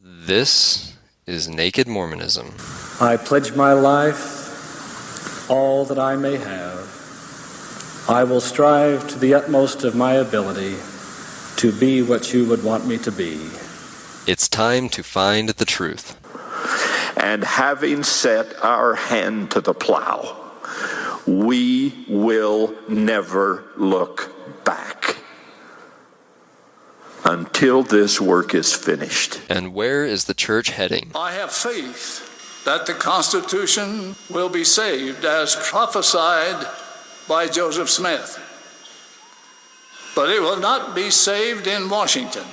This is Naked Mormonism. I pledge my life, all that I may have. I will strive to the utmost of my ability to be what you would want me to be. It's time to find the truth. And having set our hand to the plow, we will never look back until this work is finished. And where is the church heading? I have faith that the Constitution will be saved as prophesied by Joseph Smith. But it will not be saved in Washington.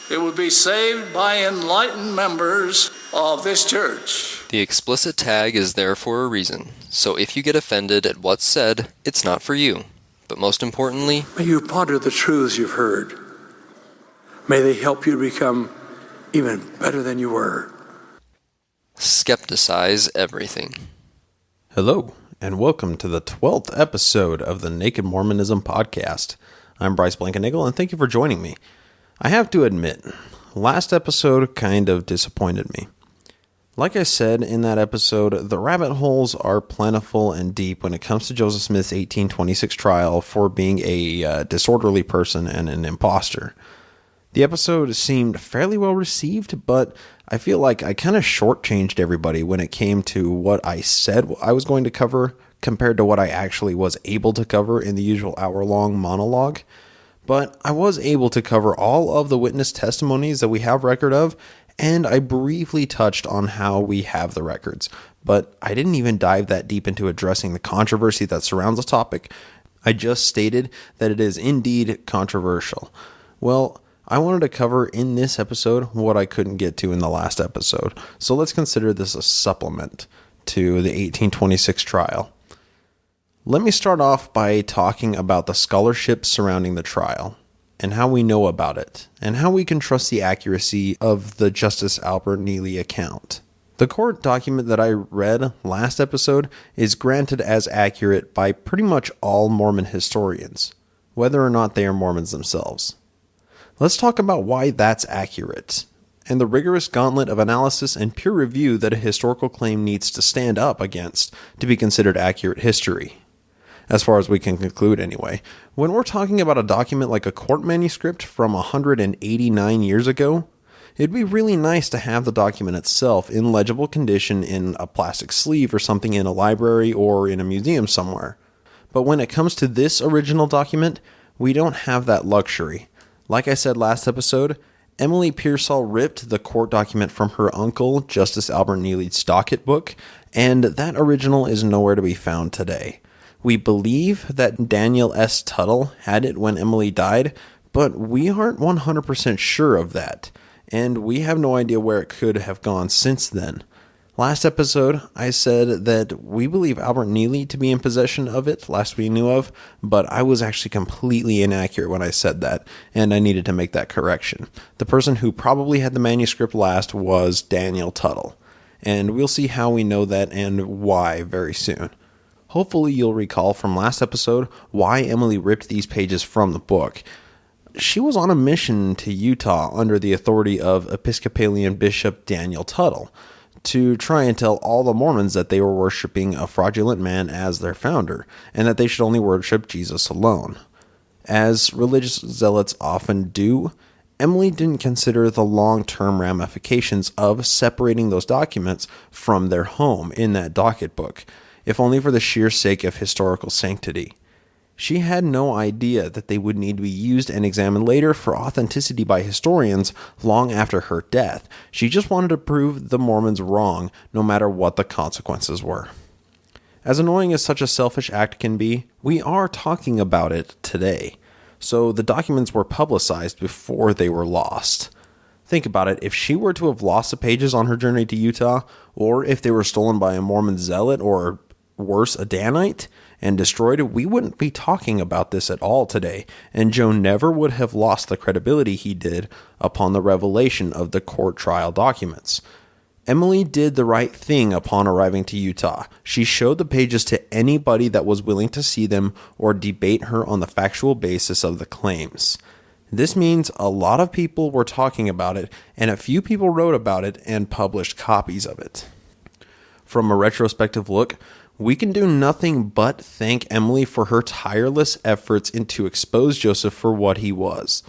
It will be saved by enlightened members of this church. The explicit tag is there for a reason, so if you get offended at what's said, it's not for you. But most importantly, may you ponder the truths you've heard. May they help you to become even better than you were. Skepticize everything. Hello, and welcome to the 12th episode of the Naked Mormonism podcast. I'm Bryce Blankenagel, and thank you for joining me. I have to admit, last episode kind of disappointed me. Like I said in that episode, the rabbit holes are plentiful and deep when it comes to Joseph Smith's 1826 trial for being a disorderly person and an imposter. The episode seemed fairly well received, but I feel like I kind of shortchanged everybody when it came to what I said I was going to cover compared to what I actually was able to cover in the usual hour-long monologue. But I was able to cover all of the witness testimonies that we have record of, and I briefly touched on how we have the records. But I didn't even dive that deep into addressing the controversy that surrounds the topic. I just stated that it is indeed controversial. Well, I wanted to cover in this episode what I couldn't get to in the last episode. So let's consider this a supplement to the 1826 trial. Let me start off by talking about the scholarship surrounding the trial and how we know about it and how we can trust the accuracy of the Justice Albert Neely account. The court document that I read last episode is granted as accurate by pretty much all Mormon historians, whether or not they are Mormons themselves. Let's talk about why that's accurate, and the rigorous gauntlet of analysis and peer review that a historical claim needs to stand up against to be considered accurate history. As far as we can conclude anyway, when we're talking about a document like a court manuscript from 189 years ago, it'd be really nice to have the document itself in legible condition in a plastic sleeve or something in a library or in a museum somewhere. But when it comes to this original document, we don't have that luxury. Like I said last episode, Emily Pearsall ripped the court document from her uncle, Justice Albert Neely's docket book, and that original is nowhere to be found today. We believe that Daniel S. Tuttle had it when Emily died, but we aren't 100% sure of that, and we have no idea where it could have gone since then. Last episode, I said that we believe Albert Neely to be in possession of it, last we knew of, but I was actually completely inaccurate when I said that, and I needed to make that correction. The person who probably had the manuscript last was Daniel Tuttle, and we'll see how we know that and why very soon. Hopefully you'll recall from last episode why Emily ripped these pages from the book. She was on a mission to Utah under the authority of Episcopalian Bishop Daniel Tuttle, to try and tell all the Mormons that they were worshiping a fraudulent man as their founder, and that they should only worship Jesus alone. As religious zealots often do, Emily didn't consider the long-term ramifications of separating those documents from their home in that docket book, if only for the sheer sake of historical sanctity. She had no idea that they would need to be used and examined later for authenticity by historians long after her death. She just wanted to prove the Mormons wrong, no matter what the consequences were. As annoying as such a selfish act can be, we are talking about it today. So the documents were publicized before they were lost. Think about it, if she were to have lost the pages on her journey to Utah, or if they were stolen by a Mormon zealot, or worse, a Danite, and destroyed, we wouldn't be talking about this at all today, and Joe never would have lost the credibility he did upon the revelation of the court trial documents. Emily did the right thing upon arriving to Utah. She showed the pages to anybody that was willing to see them or debate her on the factual basis of the claims. This means a lot of people were talking about it, and a few people wrote about it and published copies of it. From a retrospective look, we can do nothing but thank Emily for her tireless efforts to expose Joseph for what he was.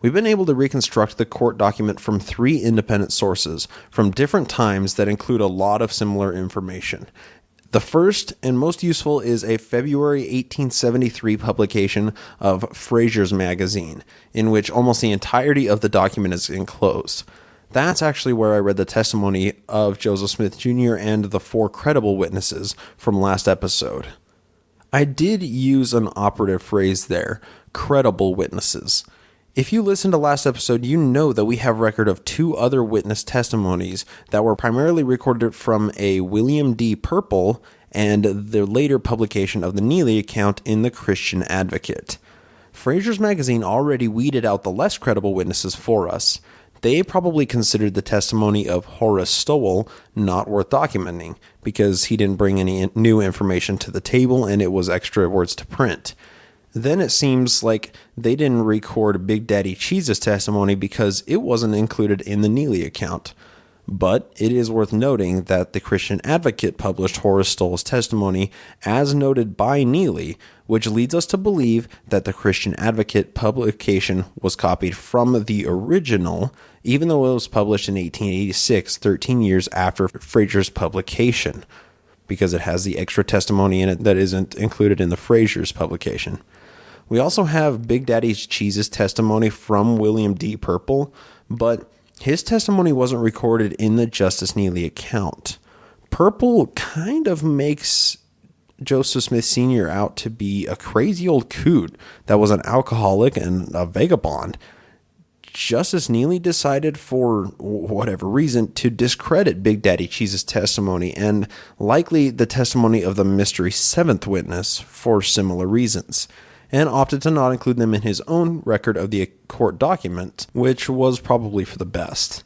We've been able to reconstruct the court document from 3 independent sources from different times that include a lot of similar information. The first and most useful is a February 1873 publication of Fraser's Magazine, in which almost the entirety of the document is enclosed. That's actually where I read the testimony of Joseph Smith Jr. and the 4 credible witnesses from last episode. I did use an operative phrase there, credible witnesses. If you listened to last episode, you know that we have record of 2 other witness testimonies that were primarily recorded from a William D. Purple and the later publication of the Neely account in the Christian Advocate. Fraser's Magazine already weeded out the less credible witnesses for us. They probably considered the testimony of Horace Stowell not worth documenting because he didn't bring any new information to the table and it was extra words to print. Then it seems like they didn't record Big Daddy Cheese's testimony because it wasn't included in the Neely account. But it is worth noting that the Christian Advocate published Horace Stowell's testimony as noted by Neely, which leads us to believe that the Christian Advocate publication was copied from the original, even though it was published in 1886, 13 years after Fraser's publication, because it has the extra testimony in it that isn't included in the Fraser's publication. We also have Big Daddy Cheese's testimony from William D. Purple, but his testimony wasn't recorded in the Justice Neely account. Purple kind of makes Joseph Smith Sr. out to be a crazy old coot that was an alcoholic and a vagabond. Justice Neely decided, for whatever reason, to discredit Big Daddy Cheese's testimony and likely the testimony of the mystery 7th witness for similar reasons, and opted to not include them in his own record of the court document, which was probably for the best.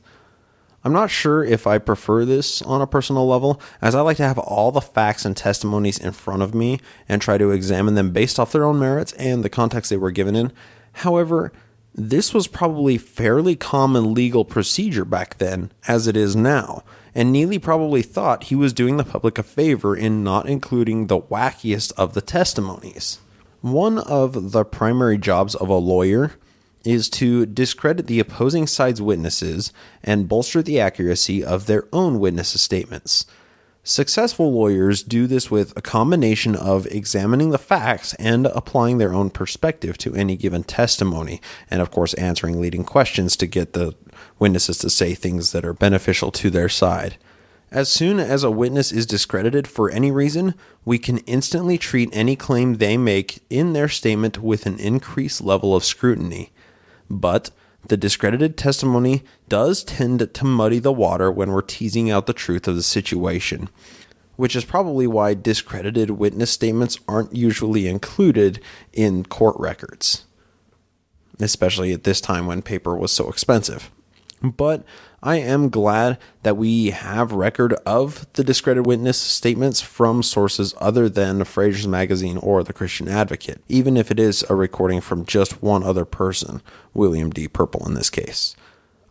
I'm not sure if I prefer this on a personal level, as I like to have all the facts and testimonies in front of me and try to examine them based off their own merits and the context they were given in. However, this was probably fairly common legal procedure back then, as it is now, and Neely probably thought he was doing the public a favor in not including the wackiest of the testimonies. One of the primary jobs of a lawyer is to discredit the opposing side's witnesses and bolster the accuracy of their own witnesses' statements. Successful lawyers do this with a combination of examining the facts and applying their own perspective to any given testimony, and of course answering leading questions to get the witnesses to say things that are beneficial to their side. As soon as a witness is discredited for any reason, we can instantly treat any claim they make in their statement with an increased level of scrutiny. But the discredited testimony does tend to muddy the water when we're teasing out the truth of the situation, which is probably why discredited witness statements aren't usually included in court records, especially at this time when paper was so expensive. But I am glad that we have record of the discredited witness statements from sources other than Fraser's Magazine or the Christian Advocate, even if it is a recording from just one other person, William D. Purple in this case.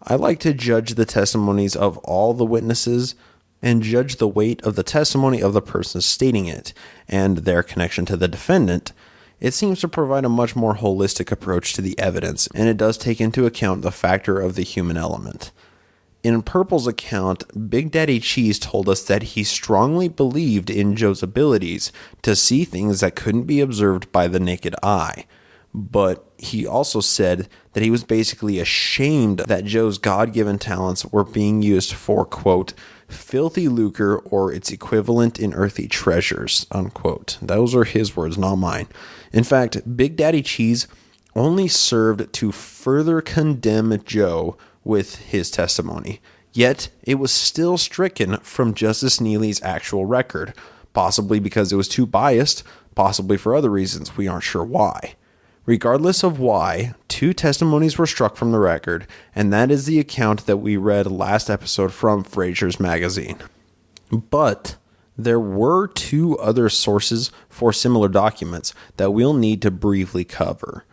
I like to judge the testimonies of all the witnesses and judge the weight of the testimony of the person stating it and their connection to the defendant. It seems to provide a much more holistic approach to the evidence, and it does take into account the factor of the human element. In Purple's account, Big Daddy Cheese told us that he strongly believed in Joe's abilities to see things that couldn't be observed by the naked eye. But he also said that he was basically ashamed that Joe's God-given talents were being used for, quote, filthy lucre or its equivalent in earthly treasures, unquote. Those are his words, not mine. In fact, Big Daddy Cheese only served to further condemn Joe with his testimony, yet it was still stricken from Justice Neely's actual record, possibly because it was too biased, possibly for other reasons, we aren't sure why. Regardless of why, 2 testimonies were struck from the record, and that is the account that we read last episode from Fraser's Magazine. But there were 2 other sources for similar documents that we'll need to briefly cover.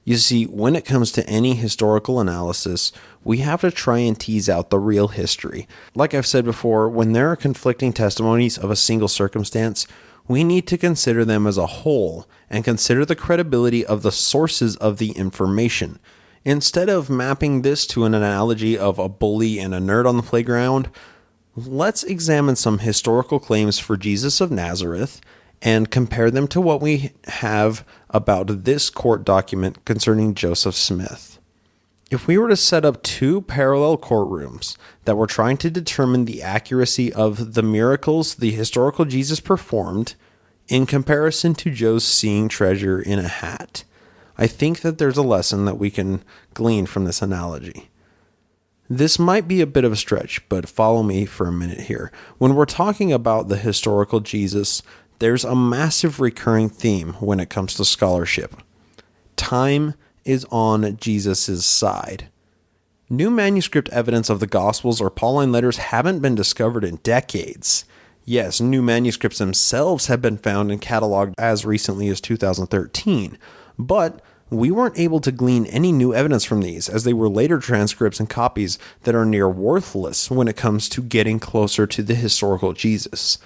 You see, when it comes to any historical analysis, we have to try and tease out the real history. Like I've said before, when there are conflicting testimonies of a single circumstance, we need to consider them as a whole and consider the credibility of the sources of the information. Instead of mapping this to an analogy of a bully and a nerd on the playground, let's examine some historical claims for Jesus of Nazareth and compare them to what we have about this court document concerning Joseph Smith. If we were to set up two parallel courtrooms that were trying to determine the accuracy of the miracles the historical Jesus performed in comparison to Joe's seeing treasure in a hat, I think that there's a lesson that we can glean from this analogy. This might be a bit of a stretch, but follow me for a minute here. When we're talking about the historical Jesus, there's a massive recurring theme when it comes to scholarship. Time is on Jesus' side. New manuscript evidence of the Gospels or Pauline letters haven't been discovered in decades. Yes, new manuscripts themselves have been found and cataloged as recently as 2013, but we weren't able to glean any new evidence from these, as they were later transcripts and copies that are near worthless when it comes to getting closer to the historical Jesus.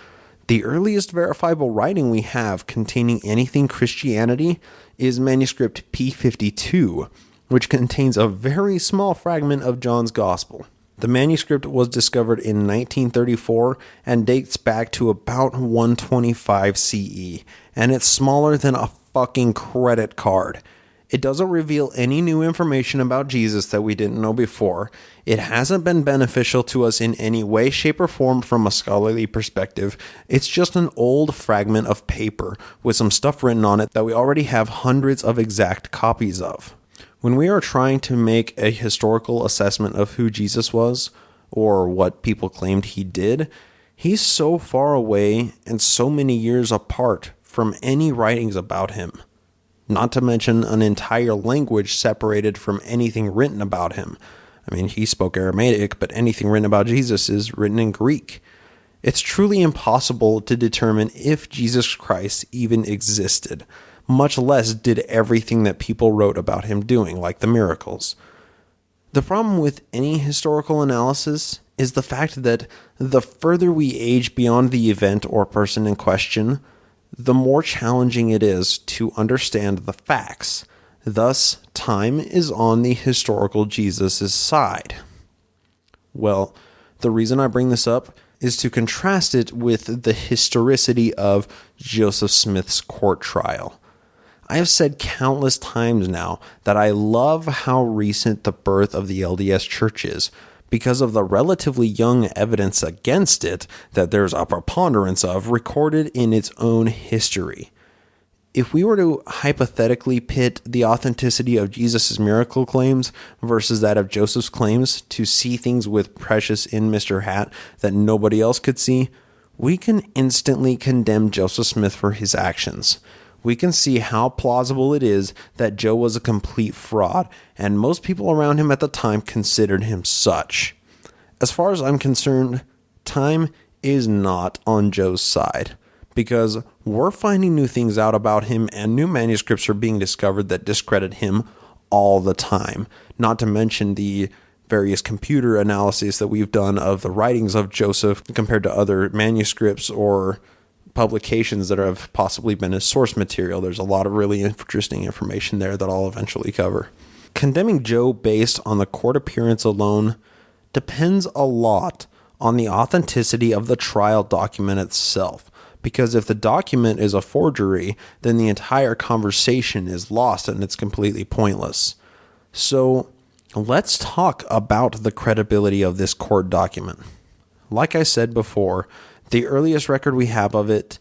The earliest verifiable writing we have containing anything Christianity is manuscript P52, which contains a very small fragment of John's Gospel. The manuscript was discovered in 1934 and dates back to about 125 CE, and it's smaller than a fucking credit card. It doesn't reveal any new information about Jesus that we didn't know before. It hasn't been beneficial to us in any way, shape, or form from a scholarly perspective. It's just an old fragment of paper with some stuff written on it that we already have hundreds of exact copies of. When we are trying to make a historical assessment of who Jesus was, or what people claimed he did, he's so far away and so many years apart from any writings about him. Not to mention an entire language separated from anything written about him. I mean, he spoke Aramaic, but anything written about Jesus is written in Greek. It's truly impossible to determine if Jesus Christ even existed, much less did everything that people wrote about him doing, like the miracles. The problem with any historical analysis is the fact that the further we age beyond the event or person in question, the more challenging it is to understand the facts. Thus, time is on the historical Jesus' side. Well, the reason I bring this up is to contrast it with the historicity of Joseph Smith's court trial. I have said countless times now that I love how recent the birth of the LDS Church is, because of the relatively young evidence against it that there's a preponderance of recorded in its own history. If we were to hypothetically pit the authenticity of Jesus' miracle claims versus that of Joseph's claims to see things with precious in Mr. Hat that nobody else could see, we can instantly condemn Joseph Smith for his actions. We can see how plausible it is that Joe was a complete fraud, and most people around him at the time considered him such. As far as I'm concerned, time is not on Joe's side, because we're finding new things out about him and new manuscripts are being discovered that discredit him all the time, not to mention the various computer analyses that we've done of the writings of Joseph compared to other manuscripts or publications that have possibly been his source material. There's a lot of really interesting information there that I'll eventually cover. Condemning Joe based on the court appearance alone depends a lot on the authenticity of the trial document itself, because if the document is a forgery, then the entire conversation is lost and it's completely pointless. So let's talk about the credibility of this court document. Like I said before, the earliest record we have of it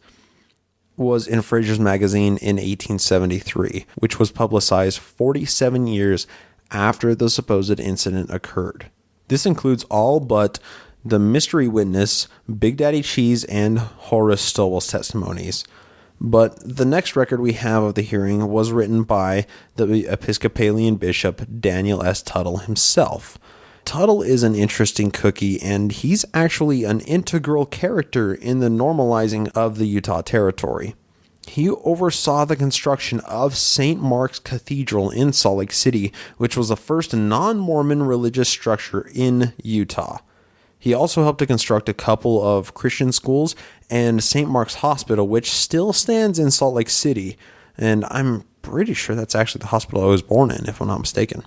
was in Fraser's Magazine in 1873, which was publicized 47 years after the supposed incident occurred. This includes all but the mystery witness, Big Daddy Cheese, and Horace Stowell's testimonies. But the next record we have of the hearing was written by the Episcopalian bishop Daniel S. Tuttle himself. Tuttle is an interesting cookie, and he's actually an integral character in the normalizing of the Utah Territory. He oversaw the construction of St. Mark's Cathedral in Salt Lake City, which was the first non-Mormon religious structure in Utah. He also helped to construct a couple of Christian schools and St. Mark's Hospital, which still stands in Salt Lake City. And I'm pretty sure that's actually the hospital I was born in, if I'm not mistaken.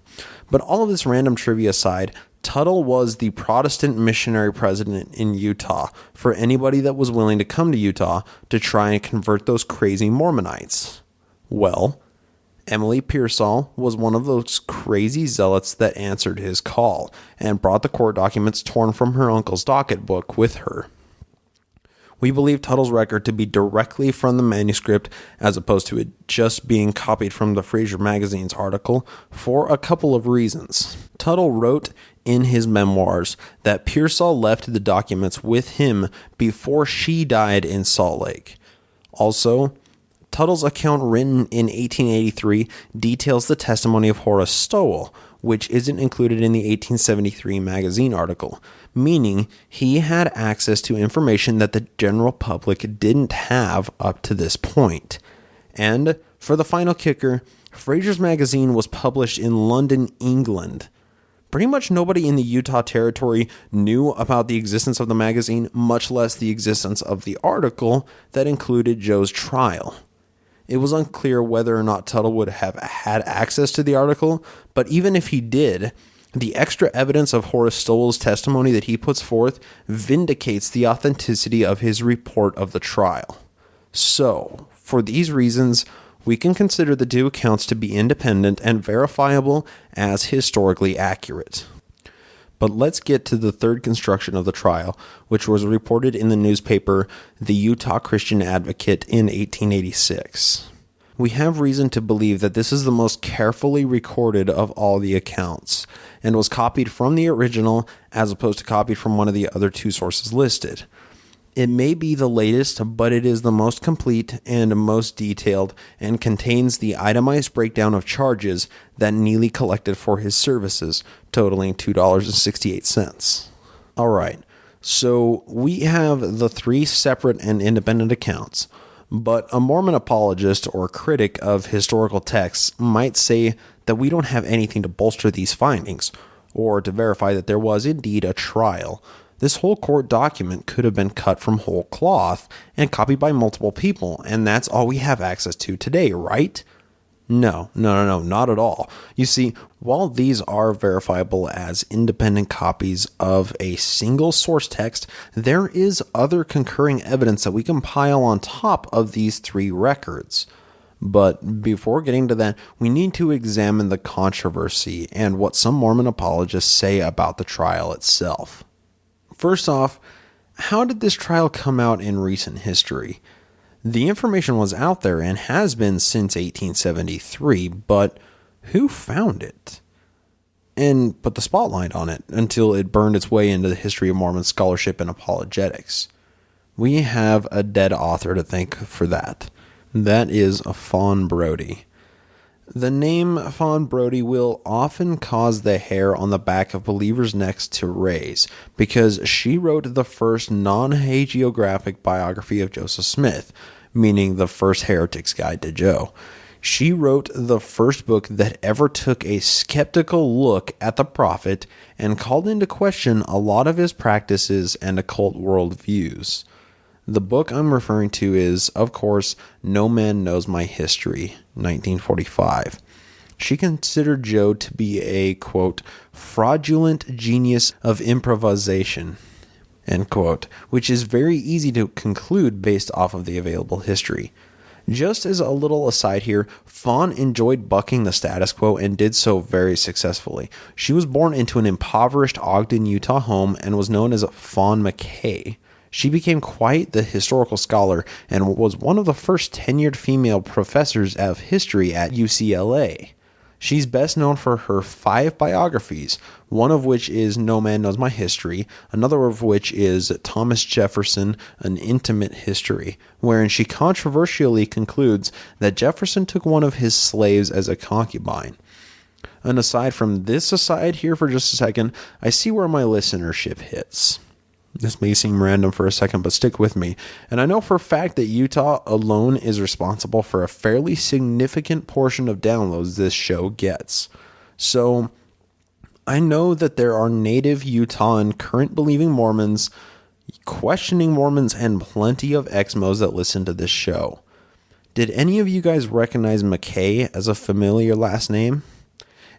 But all of this random trivia aside, Tuttle was the Protestant missionary president in Utah for anybody that was willing to come to Utah to try and convert those crazy Mormonites. Well, Emily Pearsall was one of those crazy zealots that answered his call and brought the court documents torn from her uncle's docket book with her. We believe Tuttle's record to be directly from the manuscript as opposed to it just being copied from the Fraser magazine's article for a couple of reasons. Tuttle wrote in his memoirs that Pearsall left the documents with him before she died in Salt Lake. Also, Tuttle's account written in 1883 details the testimony of Horace Stowell, which isn't included in the 1873 magazine article, meaning he had access to information that the general public didn't have up to this point. And for the final kicker, Fraser's magazine was published in London, England. Pretty much nobody in the Utah Territory knew about the existence of the magazine, much less the existence of the article that included Joe's trial. It was unclear whether or not Tuttle would have had access to the article, but even if he did, the extra evidence of Horace Stowell's testimony that he puts forth vindicates the authenticity of his report of the trial. So, for these reasons, we can consider the two accounts to be independent and verifiable as historically accurate. But let's get to the third construction of the trial, which was reported in the newspaper The Utah Christian Advocate in 1886. We have reason to believe that this is the most carefully recorded of all the accounts, and was copied from the original as opposed to copied from one of the other two sources listed. It may be the latest, but it is the most complete and most detailed, and contains the itemized breakdown of charges that Neely collected for his services, totaling $2.68. Alright, so we have the three separate and independent accounts, but a Mormon apologist or critic of historical texts might say that we don't have anything to bolster these findings, or to verify that there was indeed a trial. This whole court document could have been cut from whole cloth and copied by multiple people, and that's all we have access to today, right? No, not at all. You see, while these are verifiable as independent copies of a single source text, there is other concurring evidence that we can pile on top of these three records. But before getting to that, we need to examine the controversy and what some Mormon apologists say about the trial itself. First off, how did this trial come out in recent history? The information was out there and has been since 1873, but who found it? And put the spotlight on it until it burned its way into the history of Mormon scholarship and apologetics? We have a dead author to thank for that. That is Fawn Brodie. The name Fawn Brodie will often cause the hair on the back of believers' necks to raise, because she wrote the first non-hagiographic biography of Joseph Smith, meaning the first heretic's guide to Joe. She wrote the first book that ever took a skeptical look at the prophet and called into question a lot of his practices and occult worldviews. The book I'm referring to is, of course, No Man Knows My History, 1945. She considered Joe to be a, quote, fraudulent genius of improvisation, end quote, which is very easy to conclude based off of the available history. Just as a little aside here, Fawn enjoyed bucking the status quo and did so very successfully. She was born into an impoverished Ogden, Utah home and was known as Fawn McKay. She became quite the historical scholar and was one of the first tenured female professors of history at UCLA. She's best known for her 5 biographies, one of which is No Man Knows My History, another of which is Thomas Jefferson, An Intimate History, wherein she controversially concludes that Jefferson took one of his slaves as a concubine. And aside from this aside here for just a second, I see where my listenership hits. This may seem random for a second, but stick with me. And I know for a fact that Utah alone is responsible for a fairly significant portion of downloads this show gets. So I know that there are native Utah and current believing Mormons, questioning Mormons, and plenty of Exmos that listen to this show. Did any of you guys recognize McKay as a familiar last name?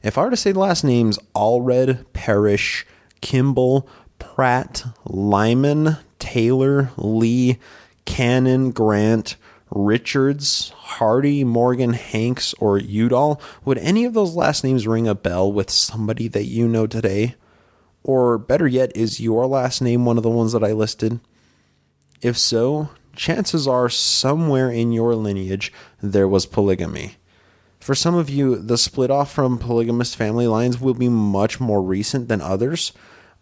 If I were to say the last names Allred, Parrish, Kimball, Pratt, Lyman, Taylor, Lee, Cannon, Grant, Richards, Hardy, Morgan, Hanks, or Udall, would any of those last names ring a bell with somebody that you know today? Or better yet, is your last name one of the ones that I listed? If so, chances are somewhere in your lineage there was polygamy. For some of you, the split off from polygamous family lines will be much more recent than others.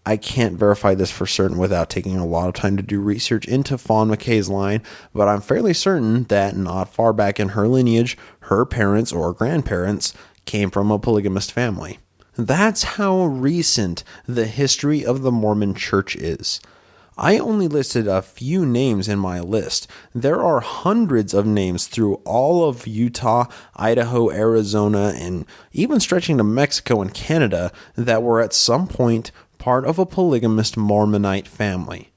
I can't verify this for certain without taking a lot of time to do research into Fawn McKay's line, but I'm fairly certain that not far back in her lineage, her parents or grandparents came from a polygamist family. That's how recent the history of the Mormon Church is. I only listed a few names in my list. There are hundreds of names through all of Utah, Idaho, Arizona, and even stretching to Mexico and Canada that were at some point part of a polygamist Mormonite family.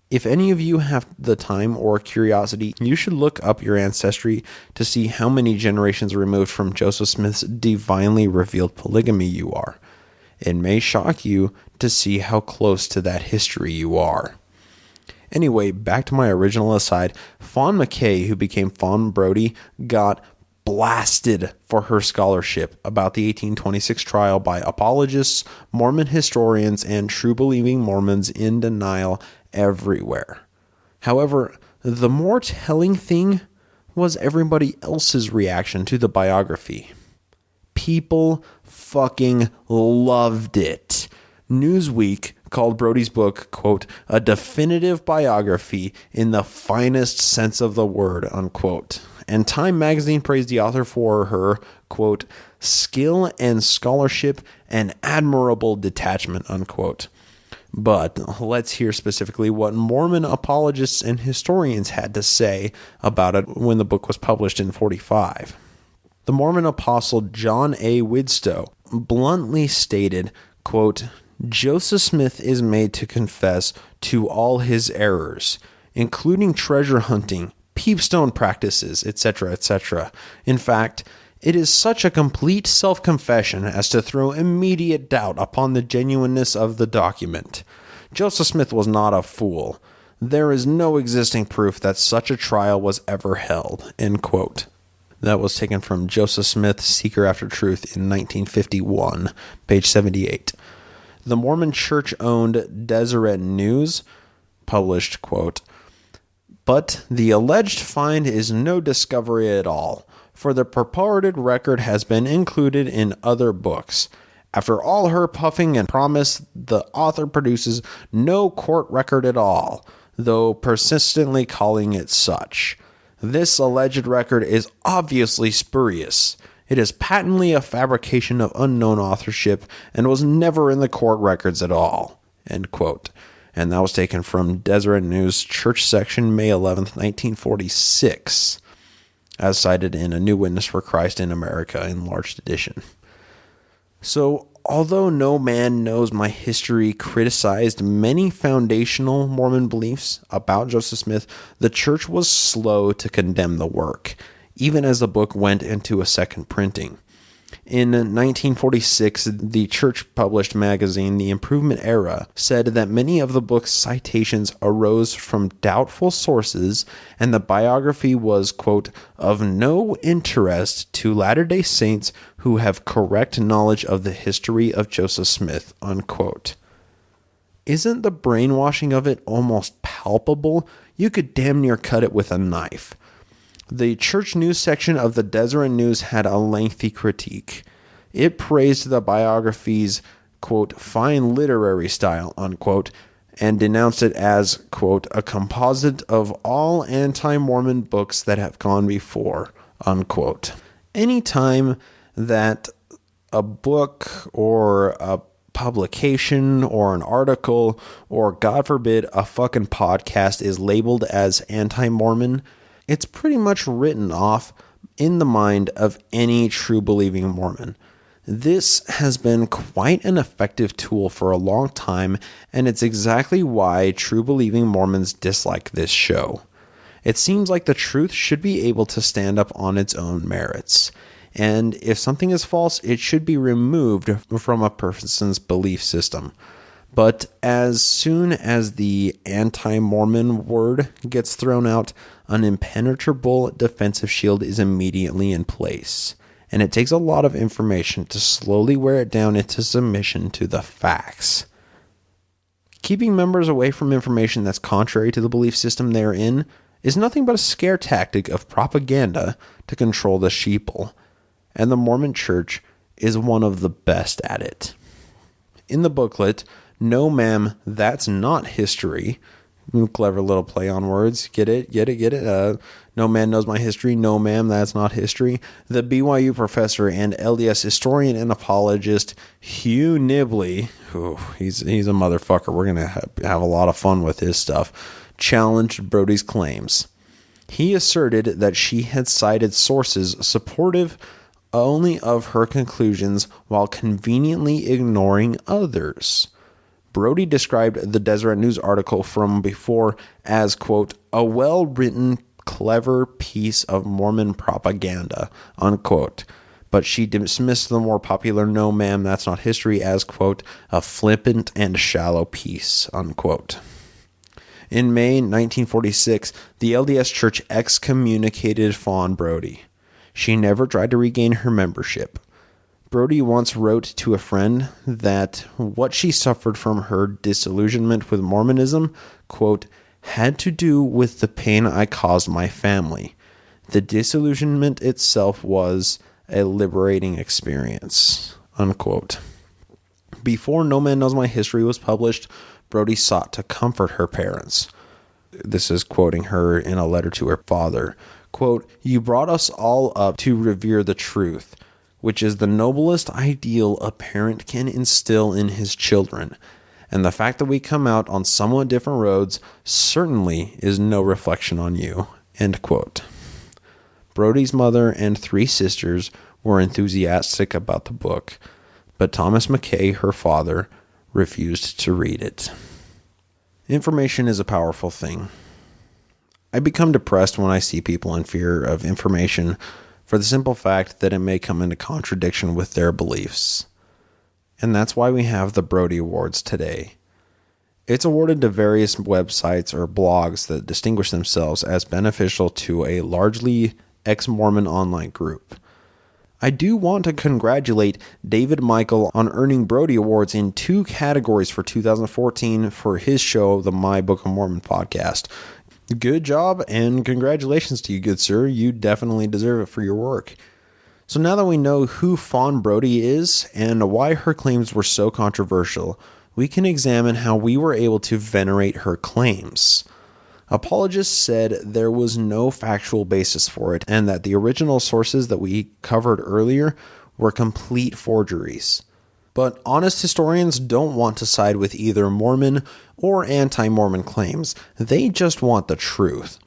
If any of you have the time or curiosity, you should look up your ancestry to see how many generations removed from Joseph Smith's divinely revealed polygamy you are. It may shock you to see how close to that history you are. Anyway, back to my original aside, Fawn McKay, who became Fawn Brody, got blasted for her scholarship about the 1826 trial by apologists, Mormon historians, and true-believing Mormons in denial everywhere. However, the more telling thing was everybody else's reaction to the biography. People fucking loved it. Newsweek called Brody's book, quote, a definitive biography in the finest sense of the word, unquote. And Time magazine praised the author for her, quote, skill and scholarship and admirable detachment, unquote. But let's hear specifically what Mormon apologists and historians had to say about it when the book was published in 1945. The Mormon apostle John A. Widstow bluntly stated, quote, Joseph Smith is made to confess to all his errors, including treasure hunting, peepstone practices, etc., etc. In fact, it is such a complete self-confession as to throw immediate doubt upon the genuineness of the document. Joseph Smith was not a fool. There is no existing proof that such a trial was ever held, end quote. That was taken from Joseph Smith, Seeker After Truth in 1951, page 78. The Mormon Church-owned Deseret News published, quote, but the alleged find is no discovery at all, for the purported record has been included in other books. After all her puffing and promise, the author produces no court record at all, though persistently calling it such. This alleged record is obviously spurious. It is patently a fabrication of unknown authorship and was never in the court records at all, end quote. And that was taken from Deseret News Church Section, May 11th, 1946, as cited in A New Witness for Christ in America, enlarged edition. So, although no man knows my history criticized many foundational Mormon beliefs about Joseph Smith, the church was slow to condemn the work, even as the book went into a second printing. In 1946, the church-published magazine, The Improvement Era, said that many of the book's citations arose from doubtful sources, and the biography was, quote, of no interest to Latter-day Saints who have correct knowledge of the history of Joseph Smith, unquote. Isn't the brainwashing of it almost palpable? You could damn near cut it with a knife. The church news section of the Deseret News had a lengthy critique. It praised the biography's, quote, fine literary style, unquote, and denounced it as, quote, a composite of all anti-Mormon books that have gone before, unquote. Anytime that a book or a publication or an article or, God forbid, a fucking podcast is labeled as anti-Mormon, it's pretty much written off in the mind of any true believing Mormon. This has been quite an effective tool for a long time, and it's exactly why true believing Mormons dislike this show. It seems like the truth should be able to stand up on its own merits, and if something is false, it should be removed from a person's belief system. But as soon as the anti-Mormon word gets thrown out, an impenetrable defensive shield is immediately in place. And it takes a lot of information to slowly wear it down into submission to the facts. Keeping members away from information that's contrary to the belief system they're in is nothing but a scare tactic of propaganda to control the sheeple. And the Mormon Church is one of the best at it. In the booklet, No Ma'am, That's Not History. Clever little play on words. Get it? No man knows my history. No ma'am, that's not history. The BYU professor and LDS historian and apologist Hugh Nibley, he's a motherfucker. We're going to have a lot of fun with his stuff, challenged Brody's claims. He asserted that she had cited sources supportive only of her conclusions while conveniently ignoring others. Brody described the Deseret News article from before as, quote, a well-written, clever piece of Mormon propaganda, unquote. But she dismissed the more popular No Ma'am, That's Not History as, quote, a flippant and shallow piece, unquote. In May 1946, the LDS Church excommunicated Fawn Brody. She never tried to regain her membership. Brody once wrote to a friend that what she suffered from her disillusionment with Mormonism, quote, had to do with the pain I caused my family. The disillusionment itself was a liberating experience, unquote. Before No Man Knows My History was published, Brody sought to comfort her parents. This is quoting her in a letter to her father. Quote, you brought us all up to revere the truth, which is the noblest ideal a parent can instill in his children. And the fact that we come out on somewhat different roads certainly is no reflection on you. End quote. Brody's mother and 3 sisters were enthusiastic about the book, but Thomas McKay, her father, refused to read it. Information is a powerful thing. I become depressed when I see people in fear of information for the simple fact that it may come into contradiction with their beliefs. And that's why we have the Brody Awards today. It's awarded to various websites or blogs that distinguish themselves as beneficial to a largely ex-Mormon online group. I do want to congratulate David Michael on earning Brody Awards in 2 categories for 2014 for his show, the My Book of Mormon podcast. Good job, and congratulations to you, good sir. You definitely deserve it for your work. So now that we know who Fawn Brody is and why her claims were so controversial, we can examine how we were able to venerate her claims. Apologists said there was no factual basis for it, and that the original sources that we covered earlier were complete forgeries. But honest historians don't want to side with either Mormon or anti-Mormon claims. They just want the truth.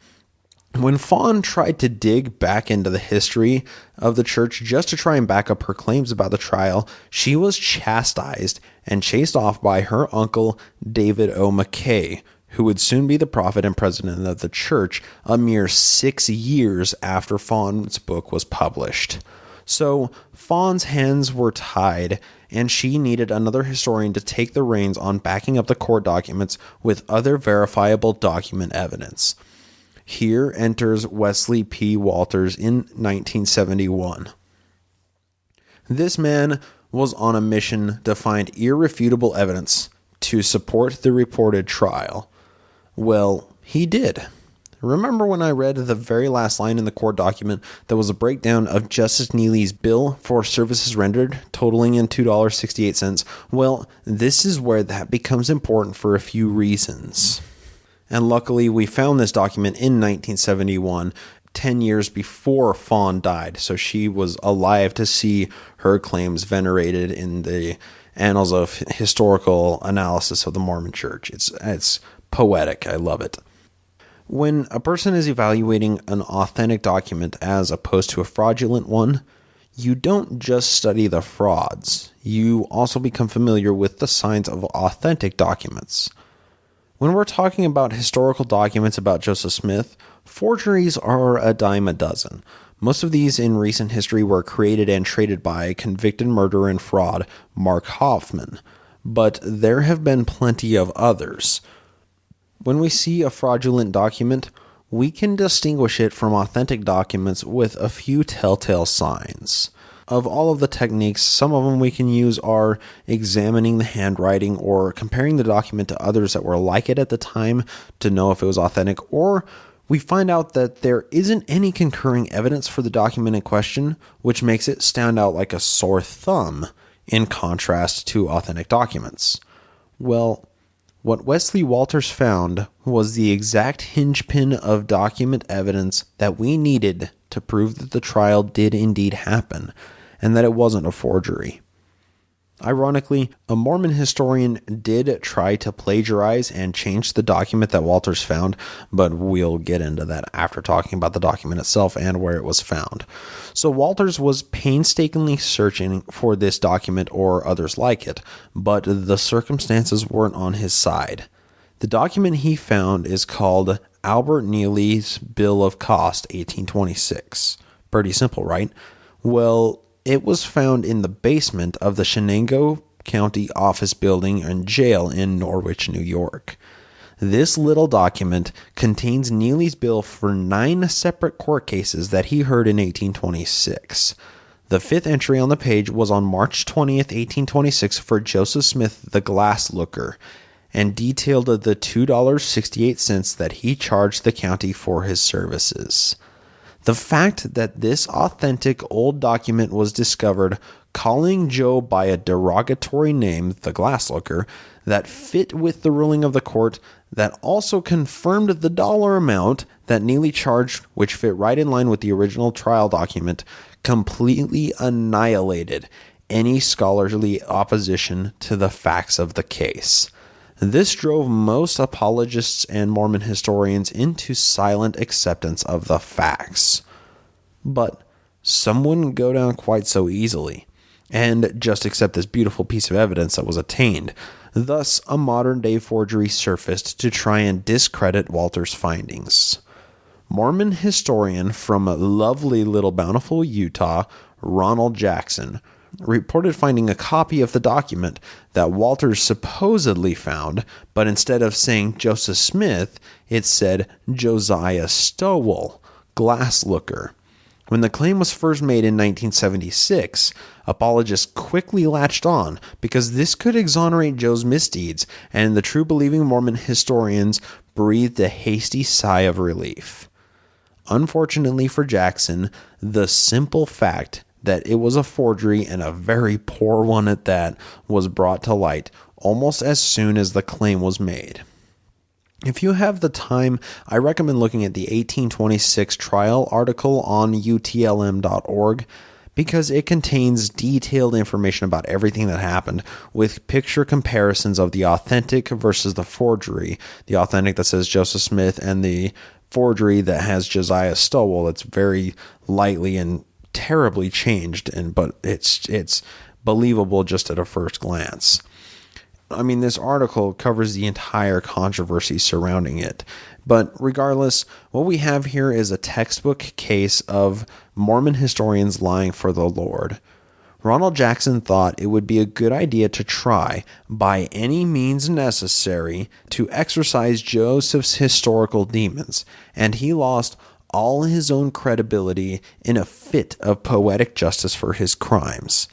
When Fawn tried to dig back into the history of the church just to try and back up her claims about the trial, she was chastised and chased off by her uncle, David O. McKay, who would soon be the prophet and president of the church a mere 6 years after Fawn's book was published. So Fawn's hands were tied, and she needed another historian to take the reins on backing up the court documents with other verifiable document evidence. Here enters Wesley P. Walters in 1971. This man was on a mission to find irrefutable evidence to support the reported trial. Well, he did. Remember when I read the very last line in the court document that was a breakdown of Justice Neely's bill for services rendered, totaling in $2.68? Well, this is where that becomes important for a few reasons. And luckily, we found this document in 1971, 10 years before Fawn died, so she was alive to see her claims venerated in the Annals of Historical Analysis of the Mormon Church. It's poetic. I love it. When a person is evaluating an authentic document as opposed to a fraudulent one, you don't just study the frauds. You also become familiar with the signs of authentic documents. When we're talking about historical documents about Joseph Smith, forgeries are a dime a dozen. Most of these in recent history were created and traded by convicted murderer and fraud Mark Hoffman, but there have been plenty of others. When we see a fraudulent document, we can distinguish it from authentic documents with a few telltale signs. Of all of the techniques, some of them we can use are examining the handwriting or comparing the document to others that were like it at the time to know if it was authentic, or we find out that there isn't any concurring evidence for the document in question, which makes it stand out like a sore thumb in contrast to authentic documents. Well, what Wesley Walters found was the exact hinge pin of document evidence that we needed to prove that the trial did indeed happen, and that it wasn't a forgery. Ironically, a Mormon historian did try to plagiarize and change the document that Walters found, but we'll get into that after talking about the document itself and where it was found. So Walters was painstakingly searching for this document or others like it, but the circumstances weren't on his side. The document he found is called Albert Neely's Bill of Cost, 1826. Pretty simple, right? Well, it was found in the basement of the Shenango County Office Building and Jail in Norwich, New York. This little document contains Neely's bill for 9 separate court cases that he heard in 1826. The 5th entry on the page was on March 20th, 1826 for Joseph Smith, the glass looker, and detailed the $2.68 that he charged the county for his services. The fact that this authentic old document was discovered calling Joe by a derogatory name, the Glasslooker, that fit with the ruling of the court, that also confirmed the dollar amount that Neely charged, which fit right in line with the original trial document, completely annihilated any scholarly opposition to the facts of the case. This drove most apologists and Mormon historians into silent acceptance of the facts. But some wouldn't go down quite so easily, and just accept this beautiful piece of evidence that was attained. Thus, a modern-day forgery surfaced to try and discredit Walter's findings. Mormon historian from lovely Little Bountiful, Utah, Ronald Jackson, reported finding a copy of the document that Walters supposedly found, but instead of saying Joseph Smith, it said Josiah Stowell, glass looker. When the claim was first made in 1976, apologists quickly latched on because this could exonerate Joe's misdeeds, and the true believing Mormon historians breathed a hasty sigh of relief. Unfortunately for Jackson, the simple fact that it was a forgery, and a very poor one at that, was brought to light almost as soon as the claim was made. If you have the time, I recommend looking at the 1826 trial article on utlm.org because it contains detailed information about everything that happened with picture comparisons of the authentic versus the forgery. The authentic that says Joseph Smith and the forgery that has Josiah Stowell. It's very lightly and terribly changed, but it's believable just at a first glance. I mean, this article covers the entire controversy surrounding it. But regardless, what we have here is a textbook case of Mormon historians lying for the Lord. Ronald Jackson thought it would be a good idea to try, by any means necessary, to exorcise Joseph's historical demons, and he lost all his own credibility in a fit of poetic justice for his crimes.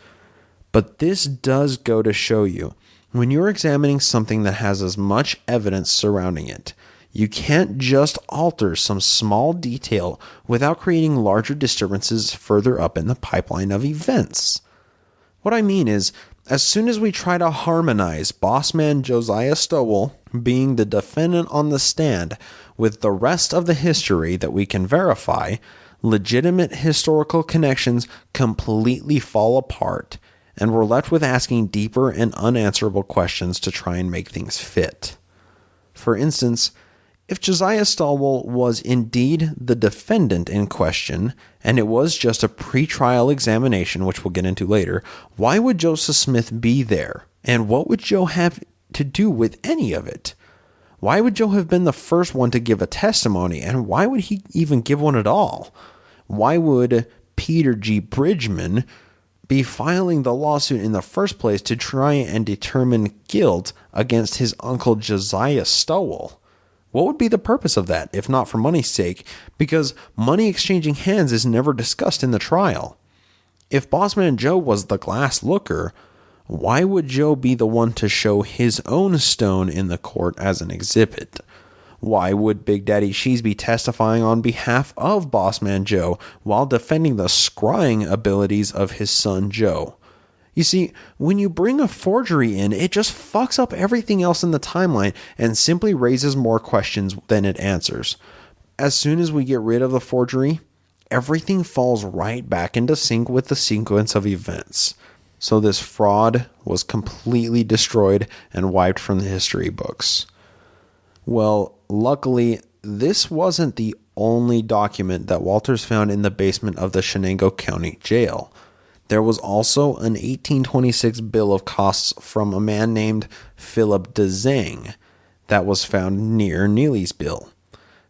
But this does go to show you, when you're examining something that has as much evidence surrounding it, you can't just alter some small detail without creating larger disturbances further up in the pipeline of events. What I mean is, as soon as we try to harmonize bossman Josiah Stowell being the defendant on the stand with the rest of the history that we can verify, legitimate historical connections completely fall apart, and we're left with asking deeper and unanswerable questions to try and make things fit. For instance, if Josiah Stowell was indeed the defendant in question, and it was just a pretrial examination, which we'll get into later, why would Joseph Smith be there? And what would Joe have to do with any of it? Why would Joe have been the first one to give a testimony, and why would he even give one at all? Why would Peter G. Bridgman be filing the lawsuit in the first place to try and determine guilt against his uncle Josiah Stowell? What would be the purpose of that, if not for money's sake? Because money exchanging hands is never discussed in the trial. If Bossman Joe was the glass looker, why would Joe be the one to show his own stone in the court as an exhibit? Why would Big Daddy Cheese be testifying on behalf of Bossman Joe while defending the scrying abilities of his son Joe? You see, when you bring a forgery in, it just fucks up everything else in the timeline and simply raises more questions than it answers. As soon as we get rid of the forgery, everything falls right back into sync with the sequence of events. So this fraud was completely destroyed and wiped from the history books. Well, luckily, this wasn't the only document that Walters found in the basement of the Shenango County Jail. There was also an 1826 bill of costs from a man named Philip DeZang that was found near Neely's bill.